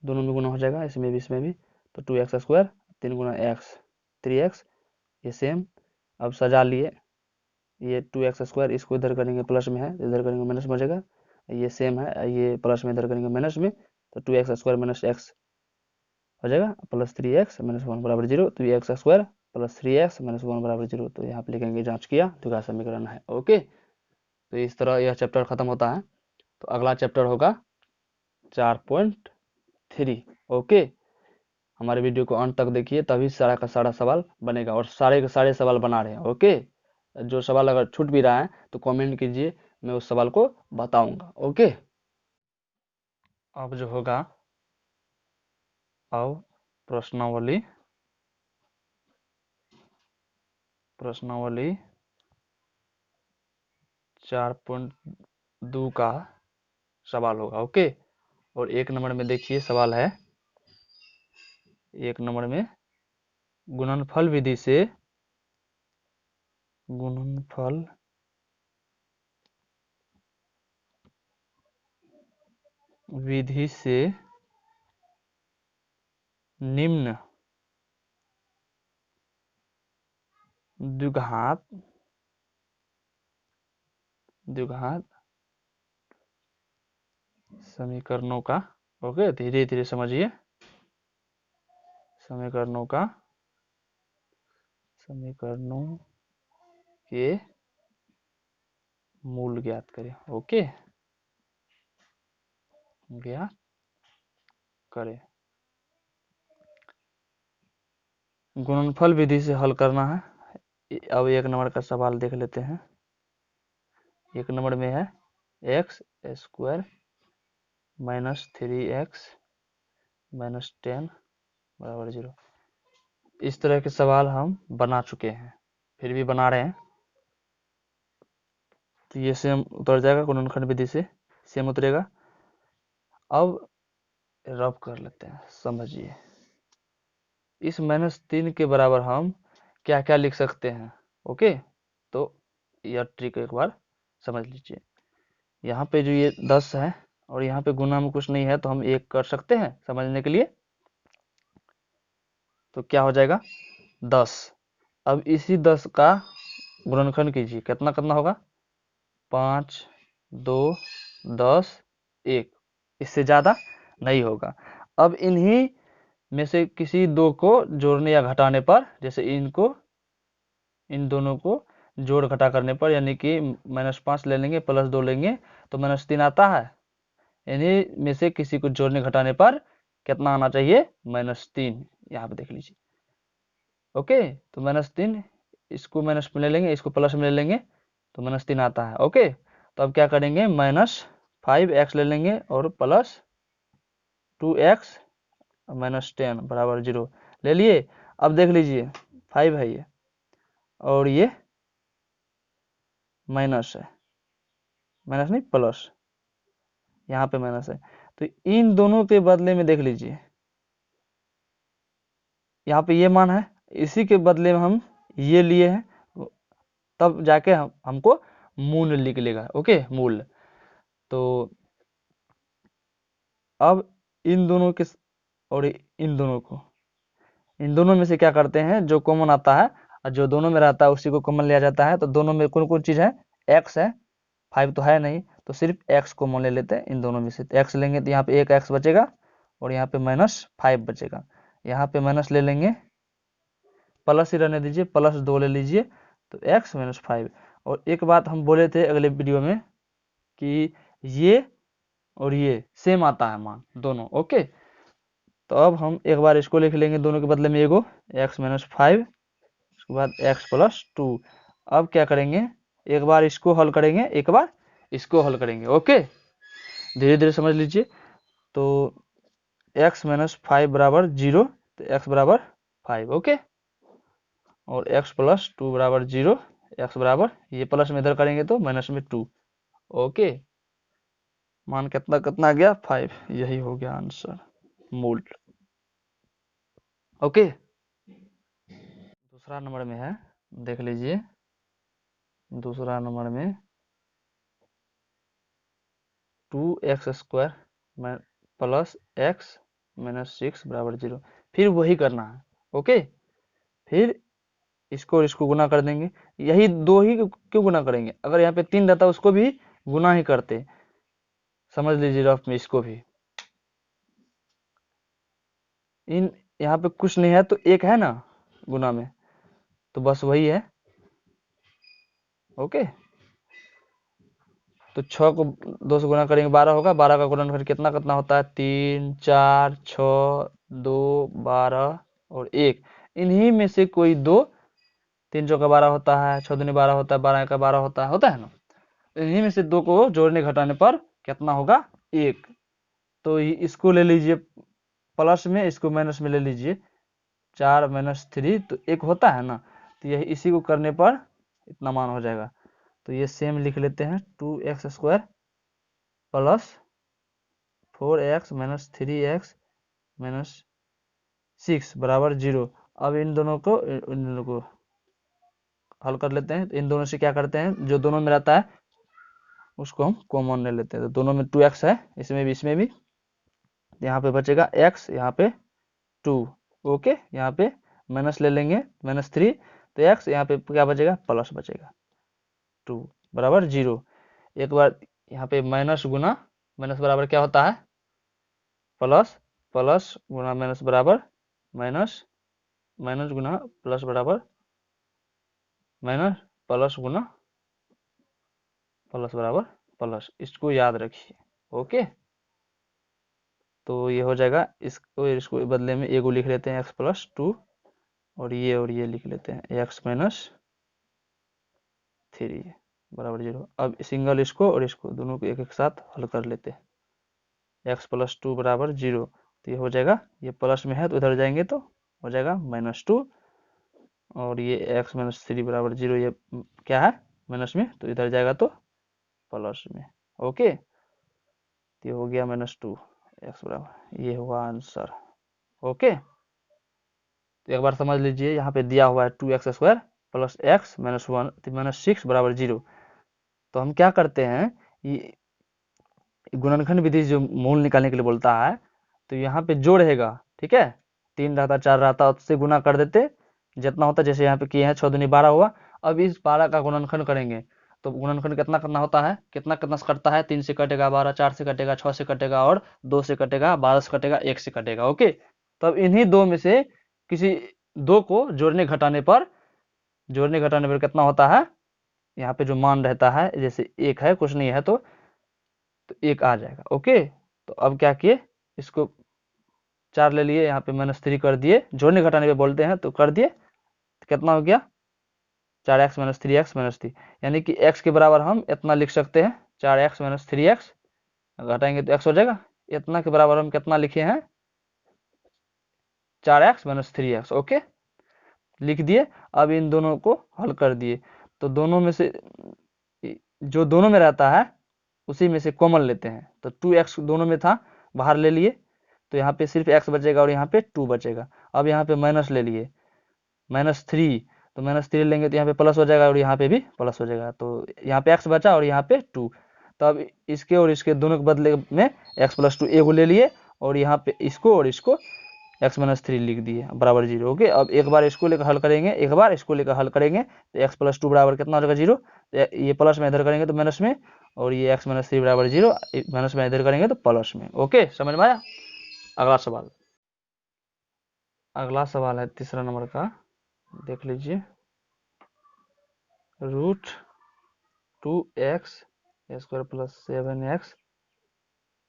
दोनों में गुना हो जाएगा, इसमें भी इसमें भी, तो 2x स्क्वायर 3 गुना एक्स 3x, ये सेम। अब सजा लिए, ये 2x स्क्वायर इसको इधर करेंगे प्लस में है, इधर करेंगे माइनस में हो जाएगा, ये सेम है, ये प्लस में इधर करेंगे माइनस में, तो 2x स्क्वायर माइनस एक्स हो जाएगा प्लस 3x माइनस 1 बराबर 0, तो x square plus 3x minus 1 बराबर 0, तो यहाँ पे लिखेंगे जांच किया द्विघात समीकरण है, ओके। तो इस तरह यह चैप्टर खत्म होता है। तो अगला चैप्टर होगा 4.3, ओके। हमारे वीडियो को अंत तक देखिए, तभी सारा का सारा सवाल बनेगा, और सारे के सारे सवाल बना रहे हैं। ओके, जो सवाल अगर छूट भी रहा है तो कमेंट कीजिए, मैं उस सवाल को बताऊंगा। ओके, अब जो होगा, अब प्रश्नावली प्रश्नावली 4.2 का सवाल होगा। ओके, और 1 नंबर में देखिए सवाल है, 1 नंबर में गुणनफल विधि से गुणनफल विधि से निम्न द्विघात समीकरणों का, ओके, धीरे धीरे समझिए, समीकरणों के मूल ज्ञात करें। ओके, ज्ञात करें। गुणनफल विधि से हल करना है। अब 1 नंबर का सवाल देख लेते हैं। 1 नंबर में है x square minus 3x minus 10 बराबर 0। इस तरह के सवाल हम बना चुके हैं, फिर भी बना रहे हैं, तो ये सेम उतर जाएगा, गुणनखंड विधि से सेम उतरेगा। अब रब कर लेते हैं, समझिए। इस -3 के बराबर हम क्या क्या लिख सकते हैं। ओके, तो यह ट्रिक एक बार समझ लीजिए। यहाँ पे जो ये 10 है और यहाँ पे गुना में कुछ नहीं है, तो हम 1 कर सकते हैं समझने के लिए। तो क्या हो जाएगा 10। अब इसी 10 का गुणनखंड कीजिए, कितना करना होगा 5 2 10 1, इससे ज़्यादा नहीं होगा। अब इन्हीं में से किसी दो को जोड़ने या घटाने पर, जैसे इन दोनों को जोड़ घटा करने पर, यानी कि -5 ले लेंगे प्लस 2 लेंगे तो -3 आता है। इन्हीं में से किसी को जोड़ने घटाने पर कितना आना चाहिए -3, यहाँ पे देख लीजिए। ओके, तो -3, इसको माइनस में ले लेंगे, इसको प्लस में ले लेंगे तो -3 आता है। ओके, तो अब क्या करेंगे -5x ले लेंगे और प्लस 2x -10 बराबर 0 ले लिए। अब देख लीजिए 5 है ये, और ये माइनस है, माइनस नहीं प्लस, यहाँ पे माइनस है, तो इन दोनों के बदले में देख लीजिए, यहाँ पे ये मान है, इसी के बदले में हम ये लिए हैं, तब जाके हमको मूल निकलेगा। ओके, मूल। तो अब इन दोनों के और इन दोनों में से क्या करते हैं, जो कॉमन आता है और जो दोनों में रहता है उसी को कॉमन लिया जाता है। तो दोनों में कौन कौन चीज है, x है, 5 तो है नहीं, तो सिर्फ x कॉमन ले लेते हैं। इन दोनों में से x लेंगे तो यहाँ पे एक x बचेगा और यहाँ पे -5 बचेगा। यहाँ पे माइनस ले लेंगे, प्लस ही रहने दीजिए, +2 ले लीजिए, तो x -5। और एक बात हम बोले थे अगले वीडियो में कि ये और ये सेम आता है मान दोनों। ओके, तो अब हम एक बार इसको लिख लेंगे दोनों के बदले में एगो x -5, उसके बाद x + 2। अब क्या करेंगे, एक बार इसको हल करेंगे, एक बार इसको हल करेंगे। ओके, धीरे धीरे समझ लीजिए। तो x -5 बराबर 0, तो x बराबर 5। ओके, और x + 2 बराबर 0, x बराबर, ये प्लस में इधर करेंगे तो माइनस में 2। ओके, मान कितना कितना गया 5, यही हो गया आंसर, मूल। ओके, दूसरा नंबर में है, देख लीजिए, दूसरा नंबर में 2x² + x -6 बराबर 0। फिर वही करना है। ओके, फिर इसको और इसको गुना कर देंगे। यही दो ही क्यों गुना करेंगे, अगर यहाँ पे 3 रहता उसको भी गुना ही करते। समझ लीजिए रफ में इसको भी, इन यहाँ पे कुछ नहीं है तो एक है ना गुना में, तो बस वही है। ओके, तो 6 को 2 से गुना करेंगे 12 होगा, 12 का गुणनखंड कितना कितना होता है, 3 4 6 2 12 और 1, इन्हीं में से कोई दो, 3 चौका 12 होता है, 6 दूनी 12 होता है, 12 का 12 होता है ना, इन्हीं में से दो को जोड़ने घटाने पर कितना होगा, 1। तो इसको ले लीजिए प्लस में, इसको माइनस में ले लीजिए, 4 माइनस 3 तो 1 होता है ना, तो यही इसी को करने पर इतना मान हो जाएगा। तो ये सेम लिख लेते हैं, 2x² plus 4x minus 3x minus 6 बराबर 0। अब इन दोनों को हल कर लेते हैं। तो इन दोनों से क्या करते हैं, जो दोनों में रहता है उसको हम कॉमन ले लेते हैं। तो दोनों में 2x है, इसमें भी इसमें भी, यहाँ पे बचेगा x, यहाँ पे 2, ओके। यहाँ पे माइनस ले लेंगे, -3, तो x यहाँ पे क्या बचेगा, प्लस बचेगा, 2 बराबर 0। एक बार यहाँ पे माइनस गुना माइनस बराबर क्या होता है, प्लस, प्लस गुना माइनस बराबर माइनस, माइनस गुना प्लस बराबर माइनस, प्लस गुना प्लस बराबर प्लस, इसको याद रखिए, ओके। तो ये हो जाएगा, इसको बदले में ए को लिख लेते हैं x+2, और ये लिख लेते हैं x माइनस 3 बराबर 0। अब सिंगल इसको और इसको दोनों को एक एक साथ हल कर लेते हैं, x+2 बराबर 0। तो ये हो जाएगा, ये प्लस में है तो उधर जाएंगे तो हो जाएगा -2, और ये x माइनस 3 बराबर 0, ये क्या है माइनस में, तो इधर जाएगा तो प्लस में, ओके। तो ये हो गया -2 x बराबर, ये हुआ आंसर, ओके। तो एक बार समझ लीजिए, यहाँ पे दिया हुआ है 2x² प्लस x माइनस 1 -6 बराबर 0। तो हम क्या करते हैं, ये गुणनखंड विधि जो मूल निकालने के लिए बोलता है, तो यहाँ पे जो रहेगा, ठीक है, 3 रहता 4 रहता उससे गुना कर देते जितना होता है, जैसे यहाँ पे किए हैं 6 दूनी 12 हुआ। अब इस 12 का गुणनखंड करेंगे, तो गुणनखंड कितना करना होता है, कितना कितना से कटता है, 3 से कटेगा 12, 4 से कटेगा, 6 से कटेगा, और 2 से कटेगा, 12 से कटेगा, 1 से कटेगा, ओके। तो अब इन्हीं दो में से किसी दो को जोड़ने घटाने पर कितना होता है, यहाँ पे जो मान रहता है, जैसे 1 है कुछ नहीं है तो 1 आ जाएगा, ओके। तो अब क्या किए, इसको 4 ले लिए, यहाँ पे -3 कर दिए, जोड़ने घटाने पे बोलते हैं तो कर दिए, तो कितना हो गया, 4x माइनस 3x माइनस 3, यानी कि x के बराबर हम इतना लिख सकते हैं, 4x माइनस 3x, घटाएंगे तो x हो जाएगा, इतना के बराबर हम कितना लिखे हैं, 4x माइनस 3x, ओके, लिख दिए। अब इन दोनों को हल कर दिए, तो दोनों में से जो दोनों में रहता है उसी में से कॉमन लेते हैं, तो 2x दोनों में था, बाहर ले लिए, तो यहाँ पे सिर्फ x बचेगा और यहाँ पे 2 बचेगा। अब यहाँ पे माइनस ले लिए, -3, तो -3 लेंगे तो यहाँ पे प्लस हो जाएगा और यहाँ पे भी प्लस हो जाएगा, तो यहाँ पे x बचा और यहाँ पे 2। तो अब इसके और इसके दोनों के बदले में x+2 ए को ले लिए, और यहाँ पे इसको और इसको x-3 लिख दिए बराबर 0, ओके। अब एक बार इसको लेकर हल करेंगे, एक बार इसको लेकर हल करेंगे, तो x+2 बराबर कितना हो जाएगा 0, ये प्लस में इधर करेंगे तो माइनस में, और ये x-3 बराबर 0, माइनस में इधर करेंगे तो प्लस में, ओके, समझ में आया। अगला सवाल, अगला सवाल है तीसरा नंबर का, देख लीजिए, √2x² प्लस 7x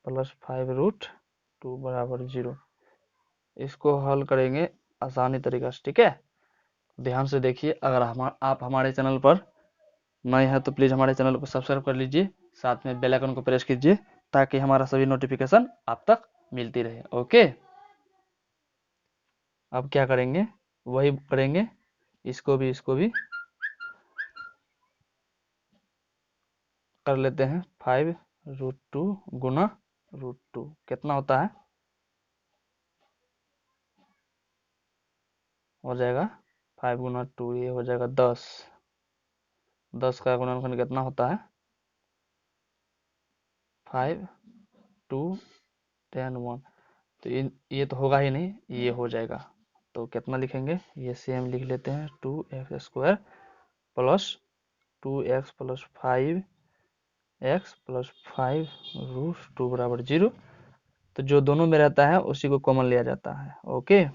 प्लस 5√2 बराबर 0। इसको हल करेंगे आसानी तरीका से, ठीक है। ध्यान से देखिए, अगर आप हमारे चैनल पर नए हैं तो प्लीज़ हमारे चैनल को सब्सक्राइब कर लीजिए, साथ में बेल आइकन को प्रेस कीजिए, ताकि हमारा सभी नोटिफिकेशन आप तक मिलती रहे, ओके। अब क्या करेंगे, वही करेंगे, इसको भी कर लेते हैं, 5√2 गुना √2 कितना होता है, हो जाएगा 5 गुना 2, ये हो जाएगा 10। 10 का गुणनखंड कितना होता है, 5 2 10 1, तो ये तो होगा ही नहीं, ये हो जाएगा। तो कितना लिखेंगे, ये सेम लिख लेते हैं, 2x² plus 2x plus 5x plus 5√2 बराबर 0। तो जो दोनों में रहता है उसी को कॉमन लिया जाता है, ओके।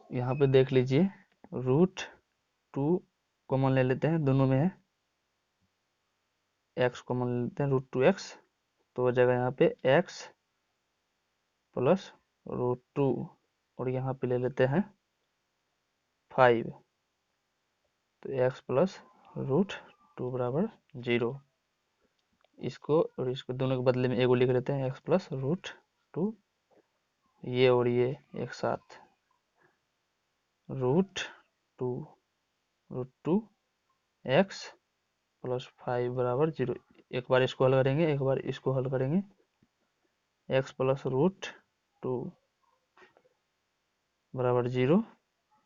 यहाँ पे देख लीजिए, √2 कॉमन ले लेते हैं, दोनों में है, एक्स को मान लेते हैं √2x, तो हो जाएगा यहाँ पे x प्लस √2, और यहाँ पे ले लेते हैं 5, तो x प्लस √2 बराबर 0। इसको और इसको दोनों के बदले में एगो लिख लेते हैं, x प्लस √2, ये और ये एक साथ, √2 √2 x प्लस 5 बराबर 0। एक बार इसको हल करेंगे, एक बार इसको हल करेंगे, x प्लस √2 बराबर 0,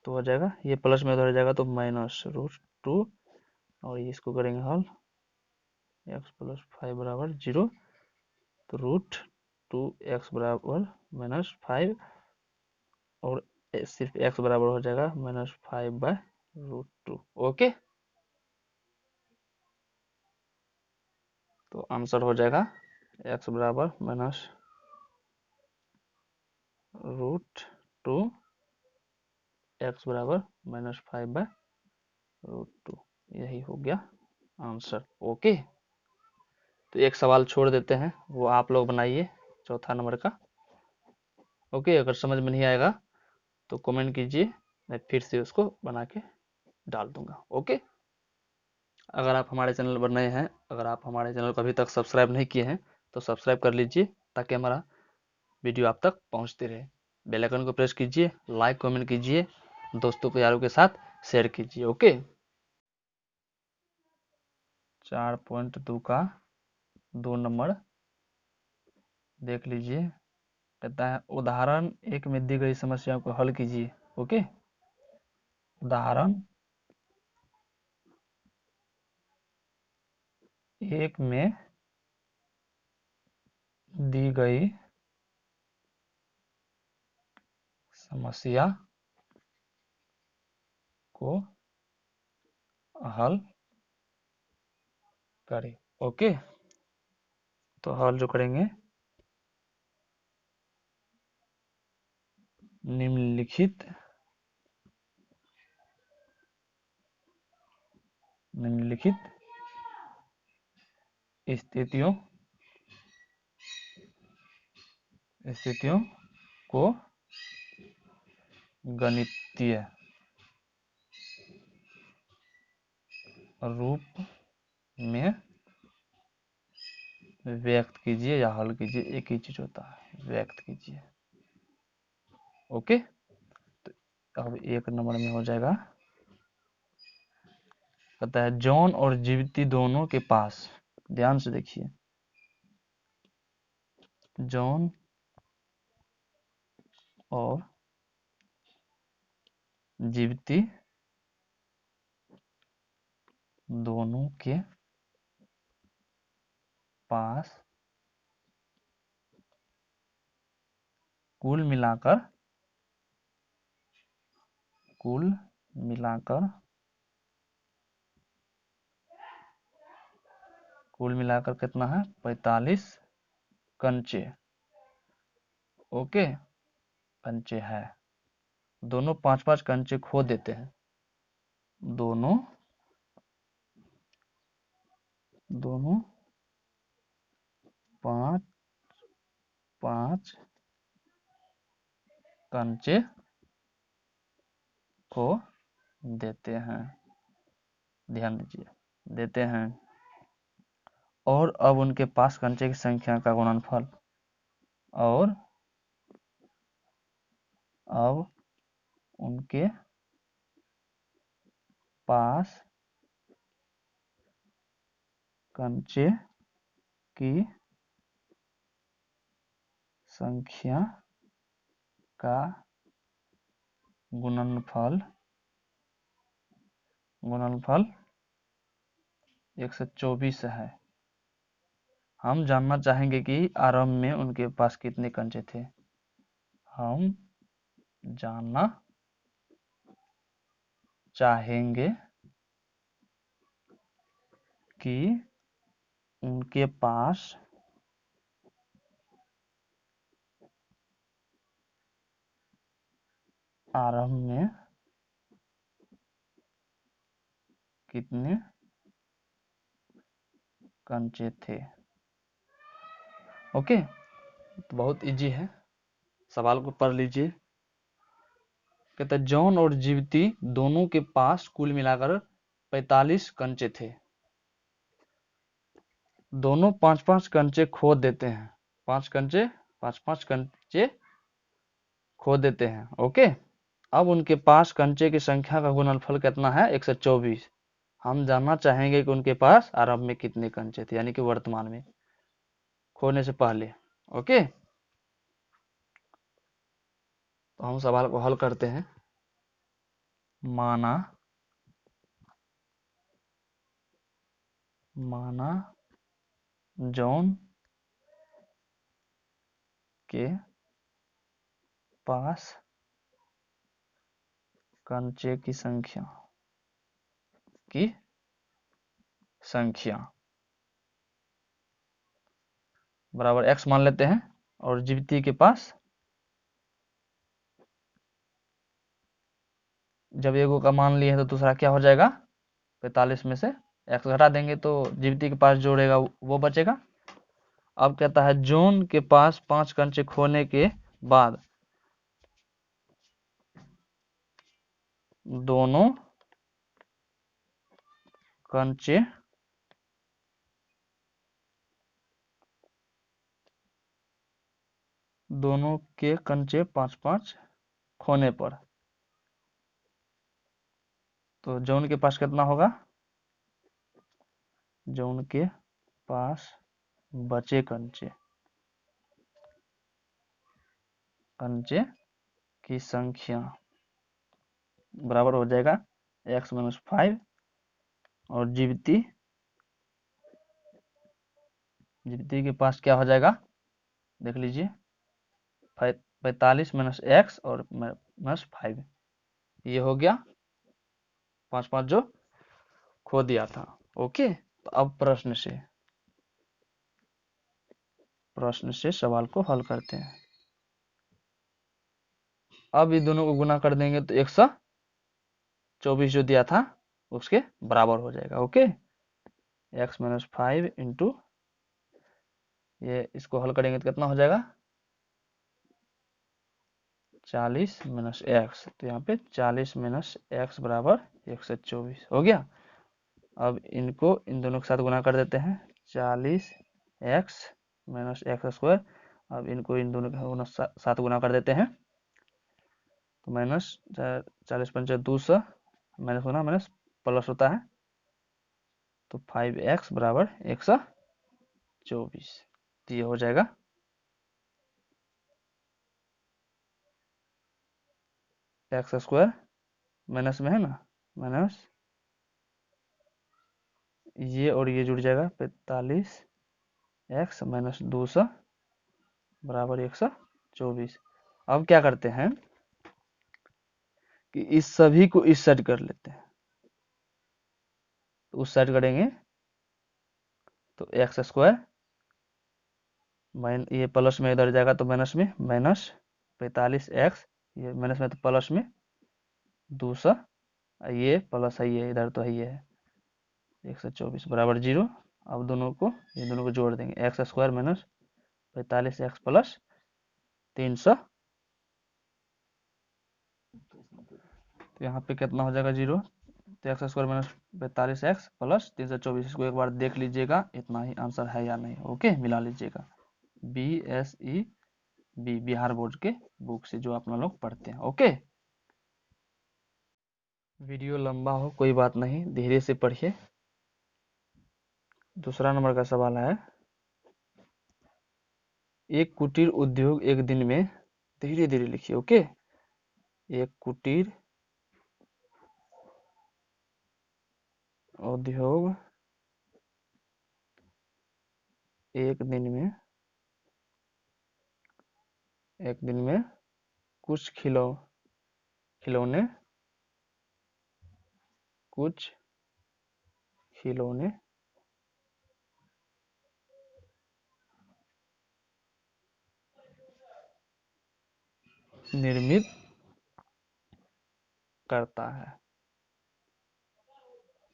तो हो जाएगा ये प्लस में उधर जाएगा तो माइनस √2, और इसको करेंगे हल, x प्लस 5 बराबर 0, तो √2x बराबर -5, और सिर्फ x बराबर हो जाएगा -5/√2। ओके, तो आंसर हो जाएगा x बराबर -√2, x बराबर -5/√2, यही हो गया आंसर। ओके, तो एक सवाल छोड़ देते हैं, वो आप लोग बनाइए, चौथा नंबर का। ओके, अगर समझ में नहीं आएगा तो कमेंट कीजिए, मैं फिर से उसको बना के डाल दूंगा। ओके, अगर आप हमारे चैनल पर नए हैं, अगर आप हमारे चैनल को अभी तक सब्सक्राइब नहीं किए हैं तो सब्सक्राइब कर लीजिए, ताकि हमारा वीडियो आप तक पहुंचते रहे। बेल आइकन को प्रेस कीजिए, लाइक कमेंट कीजिए, दोस्तों को यारों के साथ शेयर कीजिए। ओके, 4.2 का 2 नंबर देख लीजिए, कहता है उदाहरण 1 में दी गई समस्या को हल कीजिए। ओके, उदाहरण 1 में दी गई समस्या को हल करें। ओके, तो हल जो करेंगे, निम्नलिखित स्थितियों को गणितीय रूप में व्यक्त कीजिए या हल कीजिए, एक ही चीज होता है, व्यक्त कीजिए। ओके, तो अब 1 नंबर में हो जाएगा, कहता है जॉन और जीवती दोनों के पास, ध्यान से देखिए, जॉन और जीवती दोनों के पास कुल मिलाकर कितना है, 45 कंचे। ओके, कंचे है, दोनों 5-5 कंचे खो देते हैं, दोनों 5-5 कंचे को देते हैं, ध्यान दीजिए, देते हैं, और अब उनके पास कंचे की संख्या का गुणनफल, और अब उनके पास कंचे की संख्या का गुणनफल 124 है। हम जानना चाहेंगे कि आरंभ में उनके पास कितने कंचे थे। हम जानना चाहेंगे कि उनके पास आरंभ में कितने कंचे थे। ओके, तो बहुत इजी है, सवाल को पढ़ लीजिए। कहता है जॉन और जीवती दोनों के पास कुल मिलाकर 45 कंचे थे। दोनों 5-5 कंचे खो देते हैं। 5 कंचे खो देते हैं। ओके, अब उनके पास कंचे की संख्या का गुणनफल कितना है? 124। हम जानना चाहेंगे कि उनके पास आरंभ में कितने कंचे थे, यानी कि वर्तमान में, खोने से पहले। ओके, तो हम सवाल को हल करते हैं। माना जॉन के पास कंचे की संख्या बराबर x मान लेते हैं, और जीवती के पास, जब एगो का मान लिए हैं तो दूसरा क्या हो जाएगा? 45 में से x घटा देंगे तो जीवती के पास जोड़ेगा वो बचेगा। अब कहता है जॉन के पास 5 कंचे खोने के बाद दोनों कंचे दोनों के कंचे 5-5 खोने पर, तो जॉन के पास कितना होगा? जॉन के पास बचे कंचे की संख्या बराबर हो जाएगा x - 5, और जीवती के पास क्या हो जाएगा? देख लीजिए, 45 - x और -5, ये हो गया 5-5 जो खो दिया था। ओके, तो अब प्रश्न से सवाल को हल करते हैं। अब ये दोनों को गुना कर देंगे तो 124 जो दिया था उसके बराबर हो जाएगा। ओके, x - 5 इंटू, ये इसको हल करेंगे तो कितना हो जाएगा? 40 - x, तो यहाँ पे 40 - x बराबर 124 हो गया। अब इनको इन दोनों के साथ गुना कर देते हैं, 40x - x²। अब इनको इन दोनों के साथ गुना कर देते हैं, तो माइनस 40×5 200, माइनस होना माइनस प्लस होता है, तो 5x बराबर 124, तो ये हो जाएगा x² माइनस में है ना, माइनस ये और ये जुड़ जाएगा, 45x - 200 बराबर 124। अब क्या करते हैं कि इस सभी को इस साइड कर लेते हैं, तो उस साइड करेंगे तो x², ये प्लस में इधर जाएगा तो माइनस में, माइनस 45x, ये माइनस में तो प्लस में 200, ये प्लस है, ये इधर तो है, ये है 124 बराबर 0। अब ये दोनों को जोड़ देंगे, x² - 45x प्लस 300, तो यहाँ पे कितना हो जाएगा 0, तो x² - 45x प्लस 324। इसको एक बार देख लीजिएगा इतना ही आंसर है या नहीं। ओके, मिला लीजिएगा, BSEB बिहार बोर्ड के बुक से जो अपना लोग पढ़ते हैं। ओके, वीडियो लंबा हो कोई बात नहीं, धीरे से पढ़िए। दूसरा नंबर का सवाल है, एक कुटीर उद्योग एक दिन में, धीरे धीरे लिखिए। ओके, एक कुटीर उद्योग एक दिन में कुछ खिलौने निर्मित करता है।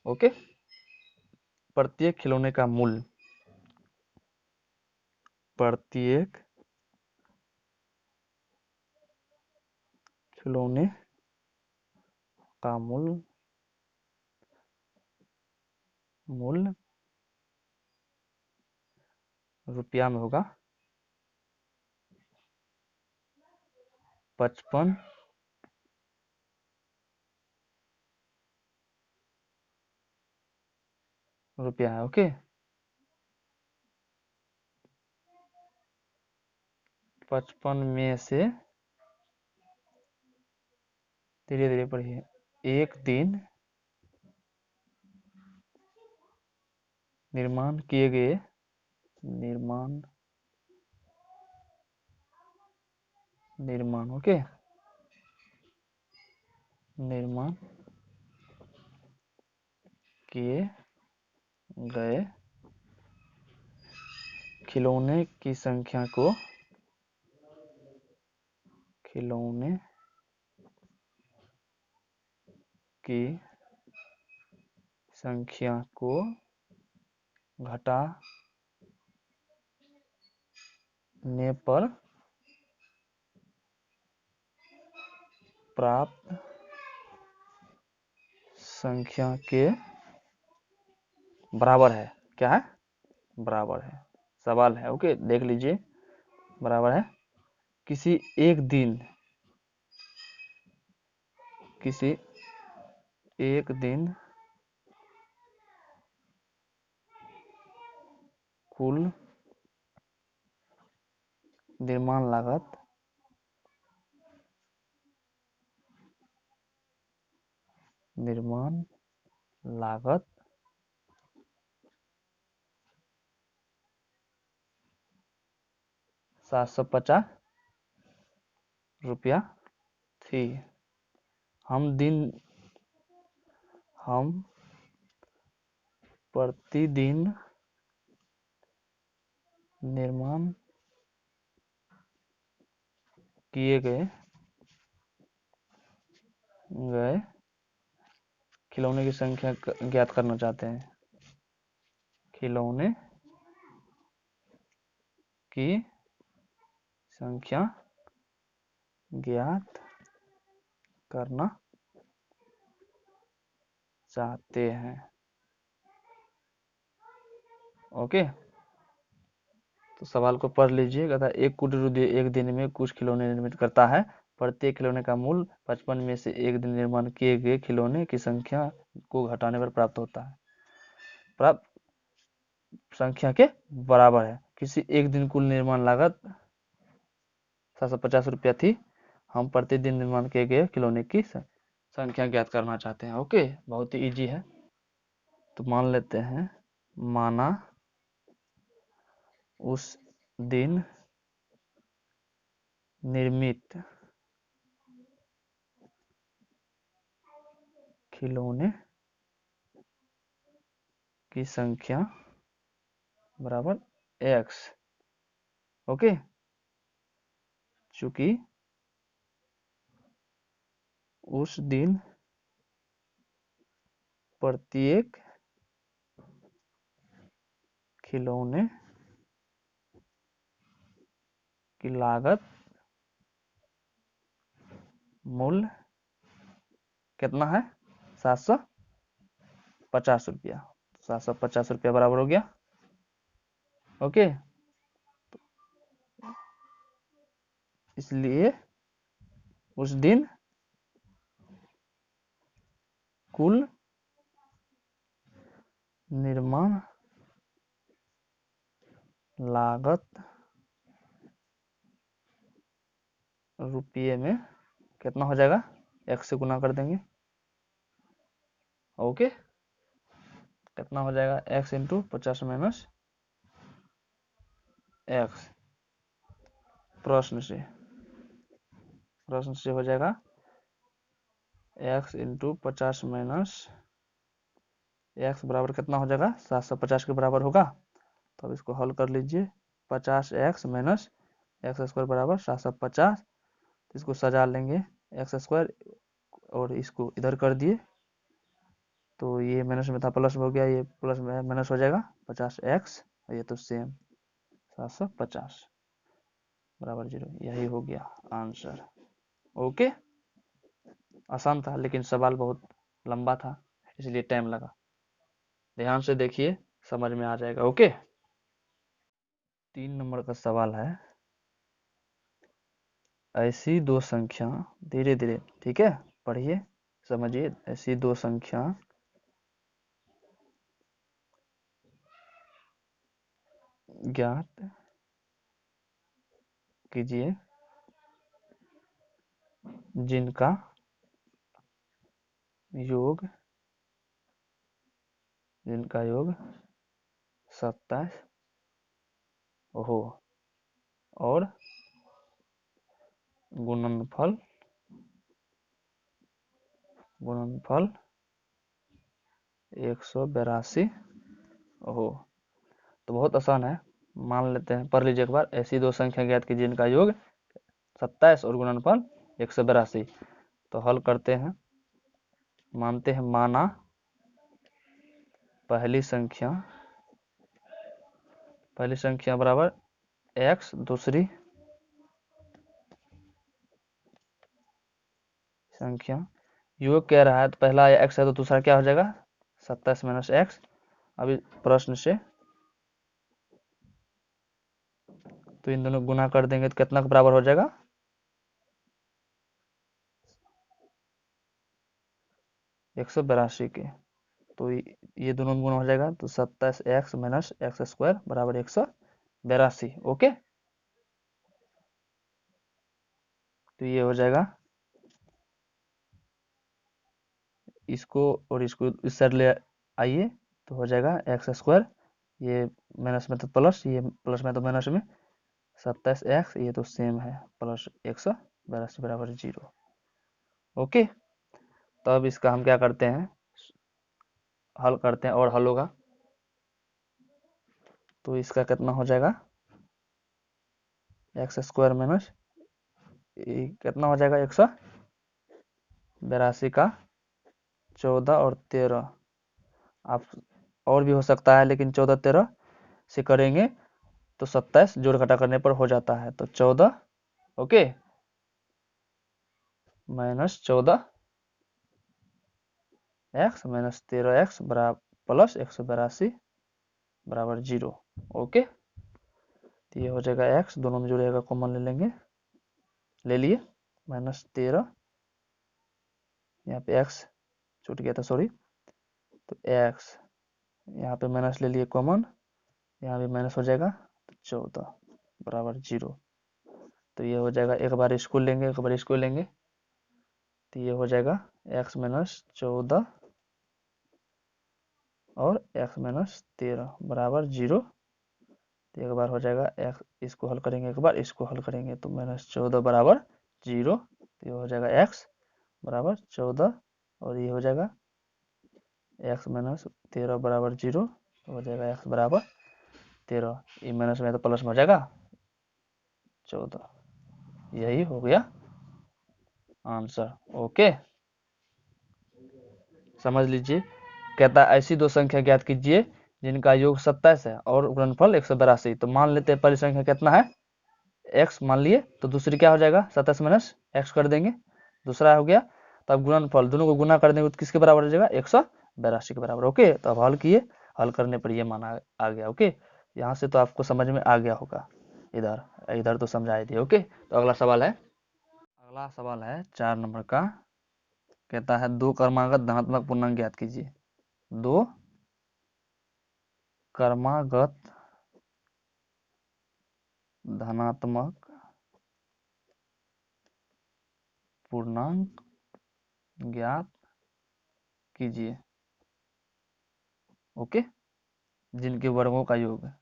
ओके, प्रत्येक खिलौने का मूल्य प्रत्येक खिलौने का मूल्य रुपया में होगा 55 रुपया है। ओके, 55 में से धीरे धीरे पढ़िए। एक दिन निर्माण किए गए निर्माण ओके, निर्माण किए गए खिलौने की संख्या को घटाने पर प्राप्त संख्या के बराबर है। क्या है? बराबर है। सवाल है, ओके, देख लीजिए। बराबर है किसी एक दिन कुल निर्माण लागत 750 रुपया थी। हम प्रतिदिन निर्माण किए गए खिलौने की संख्या ज्ञात करना चाहते हैं। खिलौने की संख्या ज्ञात करना चाहते हैं। ओके, तो सवाल को पढ़ लीजिए। कहता है एक कुटीर उद्योग एक दिन में कुछ खिलौने निर्मित करता है। प्रत्येक खिलौने का मूल्य 55 में से एक दिन निर्माण किए गए खिलौने की संख्या को घटाने पर प्राप्त होता है। प्राप्त संख्या के बराबर है। किसी एक दिन कुल निर्माण लागत 750 रुपया थी। हम प्रतिदिन निर्माण किए गए खिलौने की संख्या ज्ञात करना चाहते हैं। ओके, बहुत ही इजी है। तो मान लेते हैं, माना उस दिन निर्मित खिलौने की संख्या बराबर x। ओके, चूंकि उस दिन प्रत्येक खिलौने की लागत मूल्य कितना है? 750 रुपया। 750 रुपया बराबर हो गया। ओके, इसलिए उस दिन कुल निर्माण लागत रुपये में कितना हो जाएगा? x से गुना कर देंगे। ओके, कितना हो जाएगा? x into 50 minus x। प्रश्न से हो जाएगा x इंटू 50 माइनस x बराबर कितना हो जाएगा? 750 के बराबर होगा। तो अब इसको हल कर लीजिए। 50x माइनस एक्स स्क्वायर बराबर 750। तो इसको सजा लेंगे, एक्स स्क्वायर और इसको इधर कर दिए तो ये माइनस में था प्लस हो गया, ये प्लस में माइनस हो जाएगा 50x। ये तो सेम 750 बराबर 0। यही हो गया आंसर। ओके, आसान था लेकिन सवाल बहुत लंबा था इसलिए टाइम लगा। ध्यान से देखिए, समझ में आ जाएगा। ओके, 3 नंबर का सवाल है, ऐसी दो संख्या, धीरे धीरे ठीक है पढ़िए समझिए। ऐसी दो संख्या ज्ञात कीजिए जिनका योग 27 हो और गुणनफल 182 हो। तो बहुत आसान है, मान लेते हैं, पढ़ लीजिए एक बार। ऐसी दो संख्या ज्ञात कीजिए जिनका योग 27 और गुणनफल 182। तो हल करते हैं, मानते हैं माना पहली संख्या बराबर x, दूसरी संख्या योग कह रहा है तो पहला x है तो दूसरा क्या हो जाएगा 27 माइनस एक्स। अभी प्रश्न से तो इन दोनों गुना कर देंगे तो कितना के बराबर हो जाएगा 182 के। तो ये दोनों गुना हो जाएगा तो 27x माइनस एक्स स्क्वायर बराबर 182। ओके, तो ये हो जाएगा, इसको और इसको इस साइड ले आइए तो हो जाएगा एक्स स्क्वायर, ये माइनस में तो प्लस, ये प्लस में तो माइनस में 27x, ये तो सेम है, प्लस 182 बराबर 0। ओके, तो अब इसका हम क्या करते हैं, हल करते हैं और हल होगा। तो इसका कितना हो जाएगा एक्स स्क्वायर माइनस कितना हो जाएगा 182 का 14 और 13। आप और भी हो सकता है लेकिन 14 13 से करेंगे तो 27 जोड़ घटा करने पर हो जाता है। तो 14 okay minus 14 x minus 13 x बराबर प्लस 182 बराबर 0। ओके, तो ये हो जाएगा एक्स, दोनों में जुड़ेगा कॉमन ले लेंगे, ले लिए माइनस 13, यहाँ पे एक्स छूट गया था सॉरी, तो एक्स यहाँ पे माइनस ले लिए कॉमन, यहाँ भी माइनस हो जाएगा तो 14 बराबर 0। तो ये हो जाएगा, एक बार इसको लेंगे एक बार इसको लेंगे तो ये हो जाएगा एक्स माइनस 14 और एक्स माइनस 13 बराबर 0। तो एक बार हो जाएगा एक्स, इसको हल करेंगे एक बार, इसको हल करेंगे तो माइनस 14 बराबर 0। तो ये हो जाएगा एक्स बराबर 14 और ये हो जाएगा एक्स माइनस 13 बराबर 0। हो जाएगा एक्स बराबर 13, ये माइनस में तो प्लस में हो जाएगा 14। यही हो गया आंसर। ओके, समझ लीजिए, कहता है ऐसी दो संख्या ज्ञात कीजिए जिनका योग 27 है और गुणनफल 182। तो मान लेते हैं पहली संख्या कितना है x मान लिए, तो दूसरी क्या हो जाएगा 27 माइनस एक्स कर देंगे, दूसरा हो गया। तब गुणनफल दोनों को गुना कर देंगे तो किसके बराबर हो जाएगा 182 के बराबर। ओके, तो अब हल किए, हल करने पर ये मान आ गया। ओके, यहाँ से तो आपको समझ में आ गया होगा, इधर इधर तो समझाए दिए। ओके, तो अगला सवाल है, 4 नंबर का, कहता है दो क्रमागत धनात्मक पूर्णांक ज्ञात कीजिए। दो क्रमागत धनात्मक पूर्णांक ज्ञात कीजिए। ओके, जिनके वर्गों का योग है,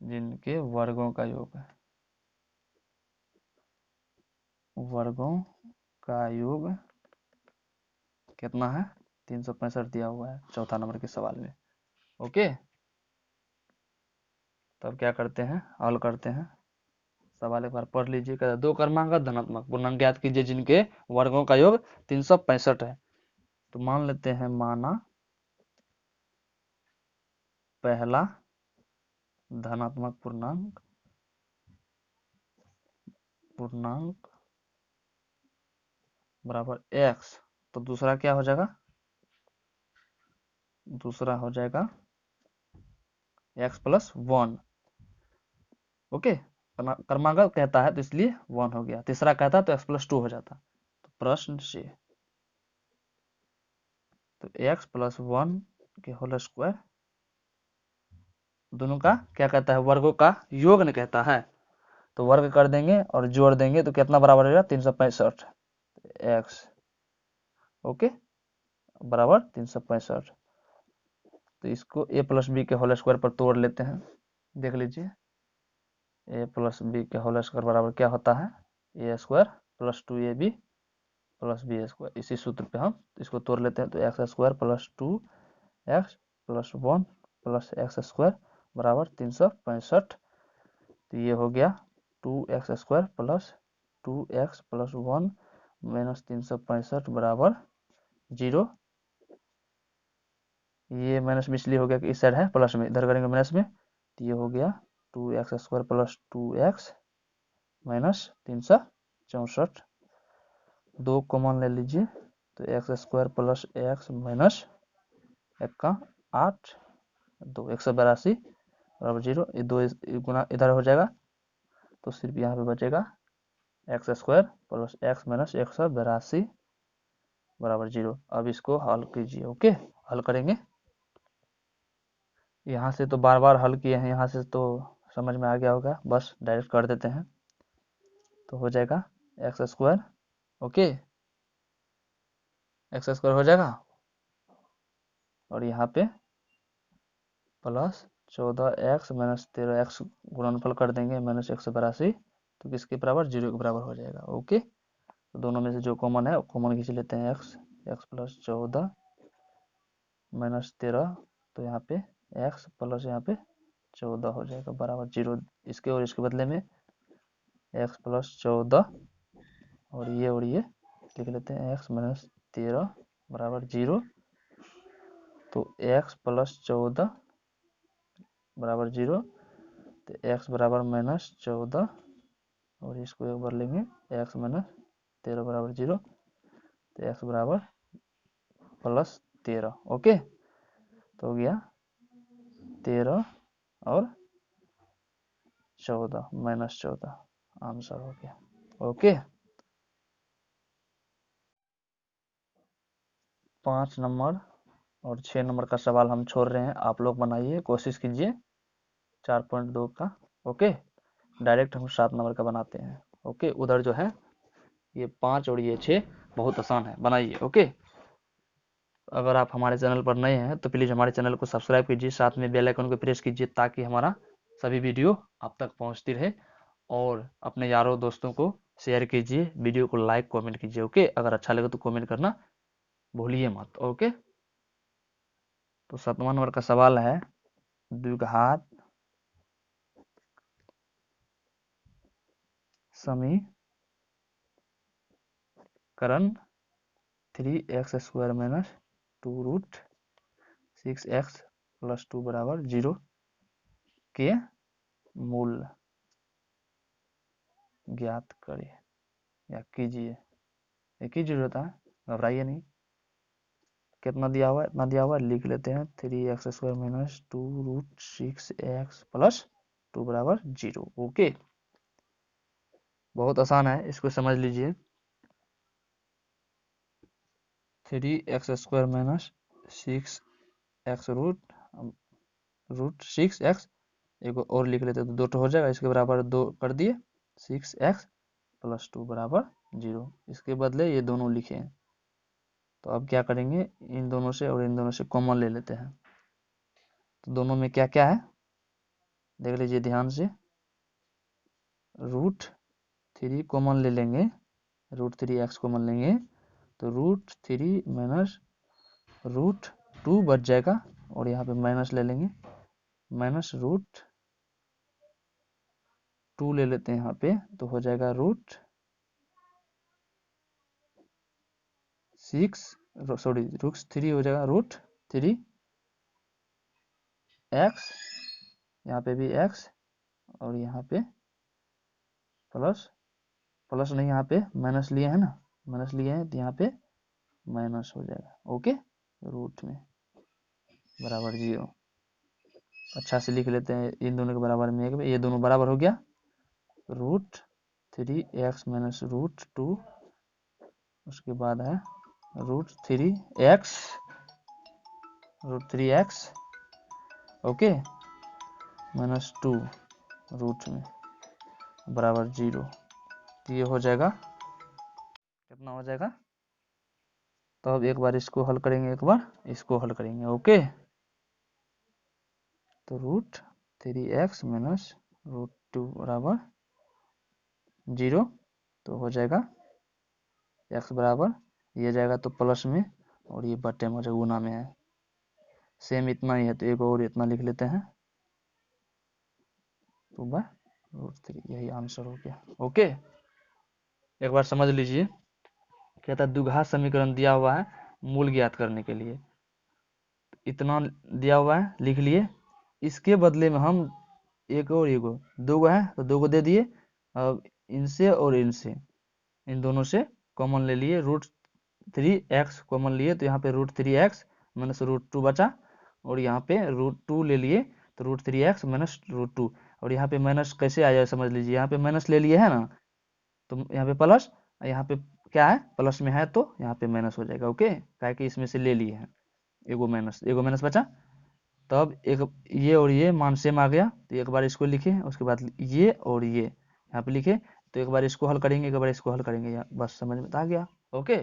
जिनके वर्गों का योग है, वर्गों का योग कितना है 365 दिया हुआ है चौथा नंबर के सवाल में। ओके, तब क्या करते हैं, हल करते हैं। सवाल एक बार पढ़ लीजिए, दो क्रमांक धनात्मक पूर्णांक ज्ञात कीजिए जिनके वर्गों का योग 365 है। तो मान लेते हैं, माना पहला धनात्मक पूर्णांक बराबर x, तो दूसरा क्या हो जाएगा, दूसरा हो जाएगा x प्लस 1। ओके, क्रमांक कहता है तो इसलिए 1 हो गया, तीसरा कहता है तो x प्लस 2 हो जाता। तो प्रश्न से तो x प्लस 1 के होल स्क्वायर, दोनों का क्या कहता है, वर्गों का योग ने कहता है, तो वर्ग कर देंगे और जोड़ देंगे तो कितना बराबर हो जाएगा 365 x, ओके, बराबर 365। तो इसको a प्लस बी के होल स्क्वायर पर तोड़ लेते हैं, देख लीजिए a प्लस बी के होल स्क्वायर बराबर क्या होता है, A square plus 2ab plus B square. इसी सूत्र पे हम इसको तोड़ लेते हैं, तो x square plus 2x plus 1 plus X square बराबर 365। तो ये हो गया 2x square plus 2x plus 1 minus 365 बराबर 0। ये माइनस में इसलिए हो गया कि इस साइड है प्लस में, इधर करेंगे माइनस में, तो ये हो गया 2x square plus 2x minus 364। 2 common ले लीजिए, तो x square plus x minus 1 का 8, 2 182 बराबर 0। ये 2 गुना इधर हो जाएगा, तो सिर्फ यहाँ पे बचेगा x square plus x minus 182 बराबर 0। अब इसको हल कीजिए, ओके, हल करेंगे। यहाँ से तो बार बार हल किए हैं, यहाँ से तो समझ में आ गया होगा, बस डायरेक्ट कर देते हैं। तो हो जाएगा x square, okay, x square हो जाएगा, और यहाँ पे प्लस 14x माइनस 13x गुणनफल कर देंगे माइनस 182, तो किसके बराबर, 0 के बराबर हो जाएगा, ओके। तो दोनों में से जो कॉमन है वो कॉमन खींच लेते हैं, x प्लस 14 माइनस 13, तो यहाँ पे x प्लस यहाँ पे 14 हो जाएगा बराबर 0। इसके और इसके बदले में x प्लस 14 और ये लिख लेते हैं x माइनस 13 बराबर 0। तो x प्लस 14 बराबर 0, तो x बराबर माइनस 14 और इसको एक बार लेंगे x माइनस 13 बराबर 0, तो x बराबर प्लस 13, ओके। तो हो गया 13 और 14 माइनस 14, आंसर हो गया, ओके। 5 नंबर और 6 नंबर का सवाल हम छोड़ रहे हैं, आप लोग बनाइए, कोशिश कीजिए 4.2 का, ओके। डायरेक्ट हम 7 नंबर का बनाते हैं, ओके। उधर जो है ये 5 और ये 6 बहुत आसान है, बनाइए, ओके। अगर आप हमारे चैनल पर नए हैं तो प्लीज़ हमारे चैनल को सब्सक्राइब कीजिए, साथ में बेल आइकन को प्रेस कीजिए, ताकि हमारा सभी वीडियो आप तक पहुंचती रहे। और अपने यारों दोस्तों को शेयर कीजिए, वीडियो को लाइक कमेंट कीजिए, ओके। अगर अच्छा लगे तो कमेंट करना भूलिए मत, ओके। तो 7वां नंबर का सवाल है, द्विघात समीकरण 3x square minus 2 root 6x plus 2 बराबर 0 के मूल ज्ञात करिए या कीजिए। एक ही जरूरत है, घबराइए नहीं। कितना दिया हुआ है, इतना दिया हुआ है, लिख लेते हैं 3x square minus 2 root 6x plus 2 बराबर 0, ओके। बहुत आसान है, इसको समझ लीजिए। 3x square minus 6x root 6x, एक और लिख लेते हैं तो 2 हो जाएगा, इसके बराबर 2 कर दिए, 6x प्लस 2 बराबर 0। इसके बदले ये दोनों लिखे हैं, तो अब क्या करेंगे, इन दोनों से और इन दोनों से कॉमन ले लेते हैं। तो दोनों में क्या क्या है देख लीजिए ध्यान से, रूट 3 कॉमन ले लेंगे, रूट 3x कॉमन लेंगे, तो रूट 3 माइनस रूट 2 बच जाएगा, और यहाँ पे माइनस ले लेंगे, माइनस रूट 2 ले लेते हैं यहाँ पे, तो हो जाएगा रूट 6, सॉरी रूट 3 हो जाएगा, रूट 3 एक्स, यहाँ पे भी एक्स, और यहाँ पे प्लस, प्लस नहीं, यहाँ पे माइनस लिए हैं ना, माइनस लिए हैं तो यहाँ पे माइनस हो जाएगा। ओके, रूट में बराबर 0। अच्छा से लिख लेते हैं, इन दोनों के बराबर में एक, ये दोनों बराबर हो गया √3x माइनस √2, उसके बाद है √3x, √3x, okay, minus 2 root में बराबर 0। तो ये हो जाएगा, कितना हो जाएगा? तो अब एक बार इसको हल करेंगे, एक बार इसको हल करेंगे। ओके, तो √3x माइनस √2 बराबर 0। तो हो जाएगा x बराबर, ये जाएगा तो प्लस में, और ये बटे में हो जाएगा, गुना में है, सेम इतना ही है, तो एक और इतना लिख लेते हैं, 2/√3, यही आंसर हो गया। ओके, एक बार समझ लीजिए, कहता है द्विघात समीकरण दिया हुआ है, मूल ज्ञात करने के लिए इतना दिया हुआ है, लिख लिए, इसके बदले में हम एक और एगो, दो गो है तो दो गो दे दिए, अब इनसे और इनसे, इन दोनों से कॉमन ले लिए, √3x कॉमन लिए, तो यहाँ पे √3x माइनस √2 बचा, और यहाँ पे √2 ले लिए, तो √3x माइनस √2, और यहाँ पे माइनस कैसे आ जाए समझ लीजिए, यहाँ पे माइनस ले लिए है ना, तो यहाँ पे प्लस, यहाँ पे क्या है, प्लस में है तो यहाँ पे माइनस हो जाएगा। ओके, क्या कि इसमें से ले लिए हैं, एगो माइनस बचा, तब एक ये और ये मान सेम आ गया, तो एक बार इसको लिखे, उसके बाद ये और ये यहाँ पे लिखे, तो एक बार इसको हल करेंगे, एक बार इसको हल करेंगे, बस समझ में आ गया। ओके।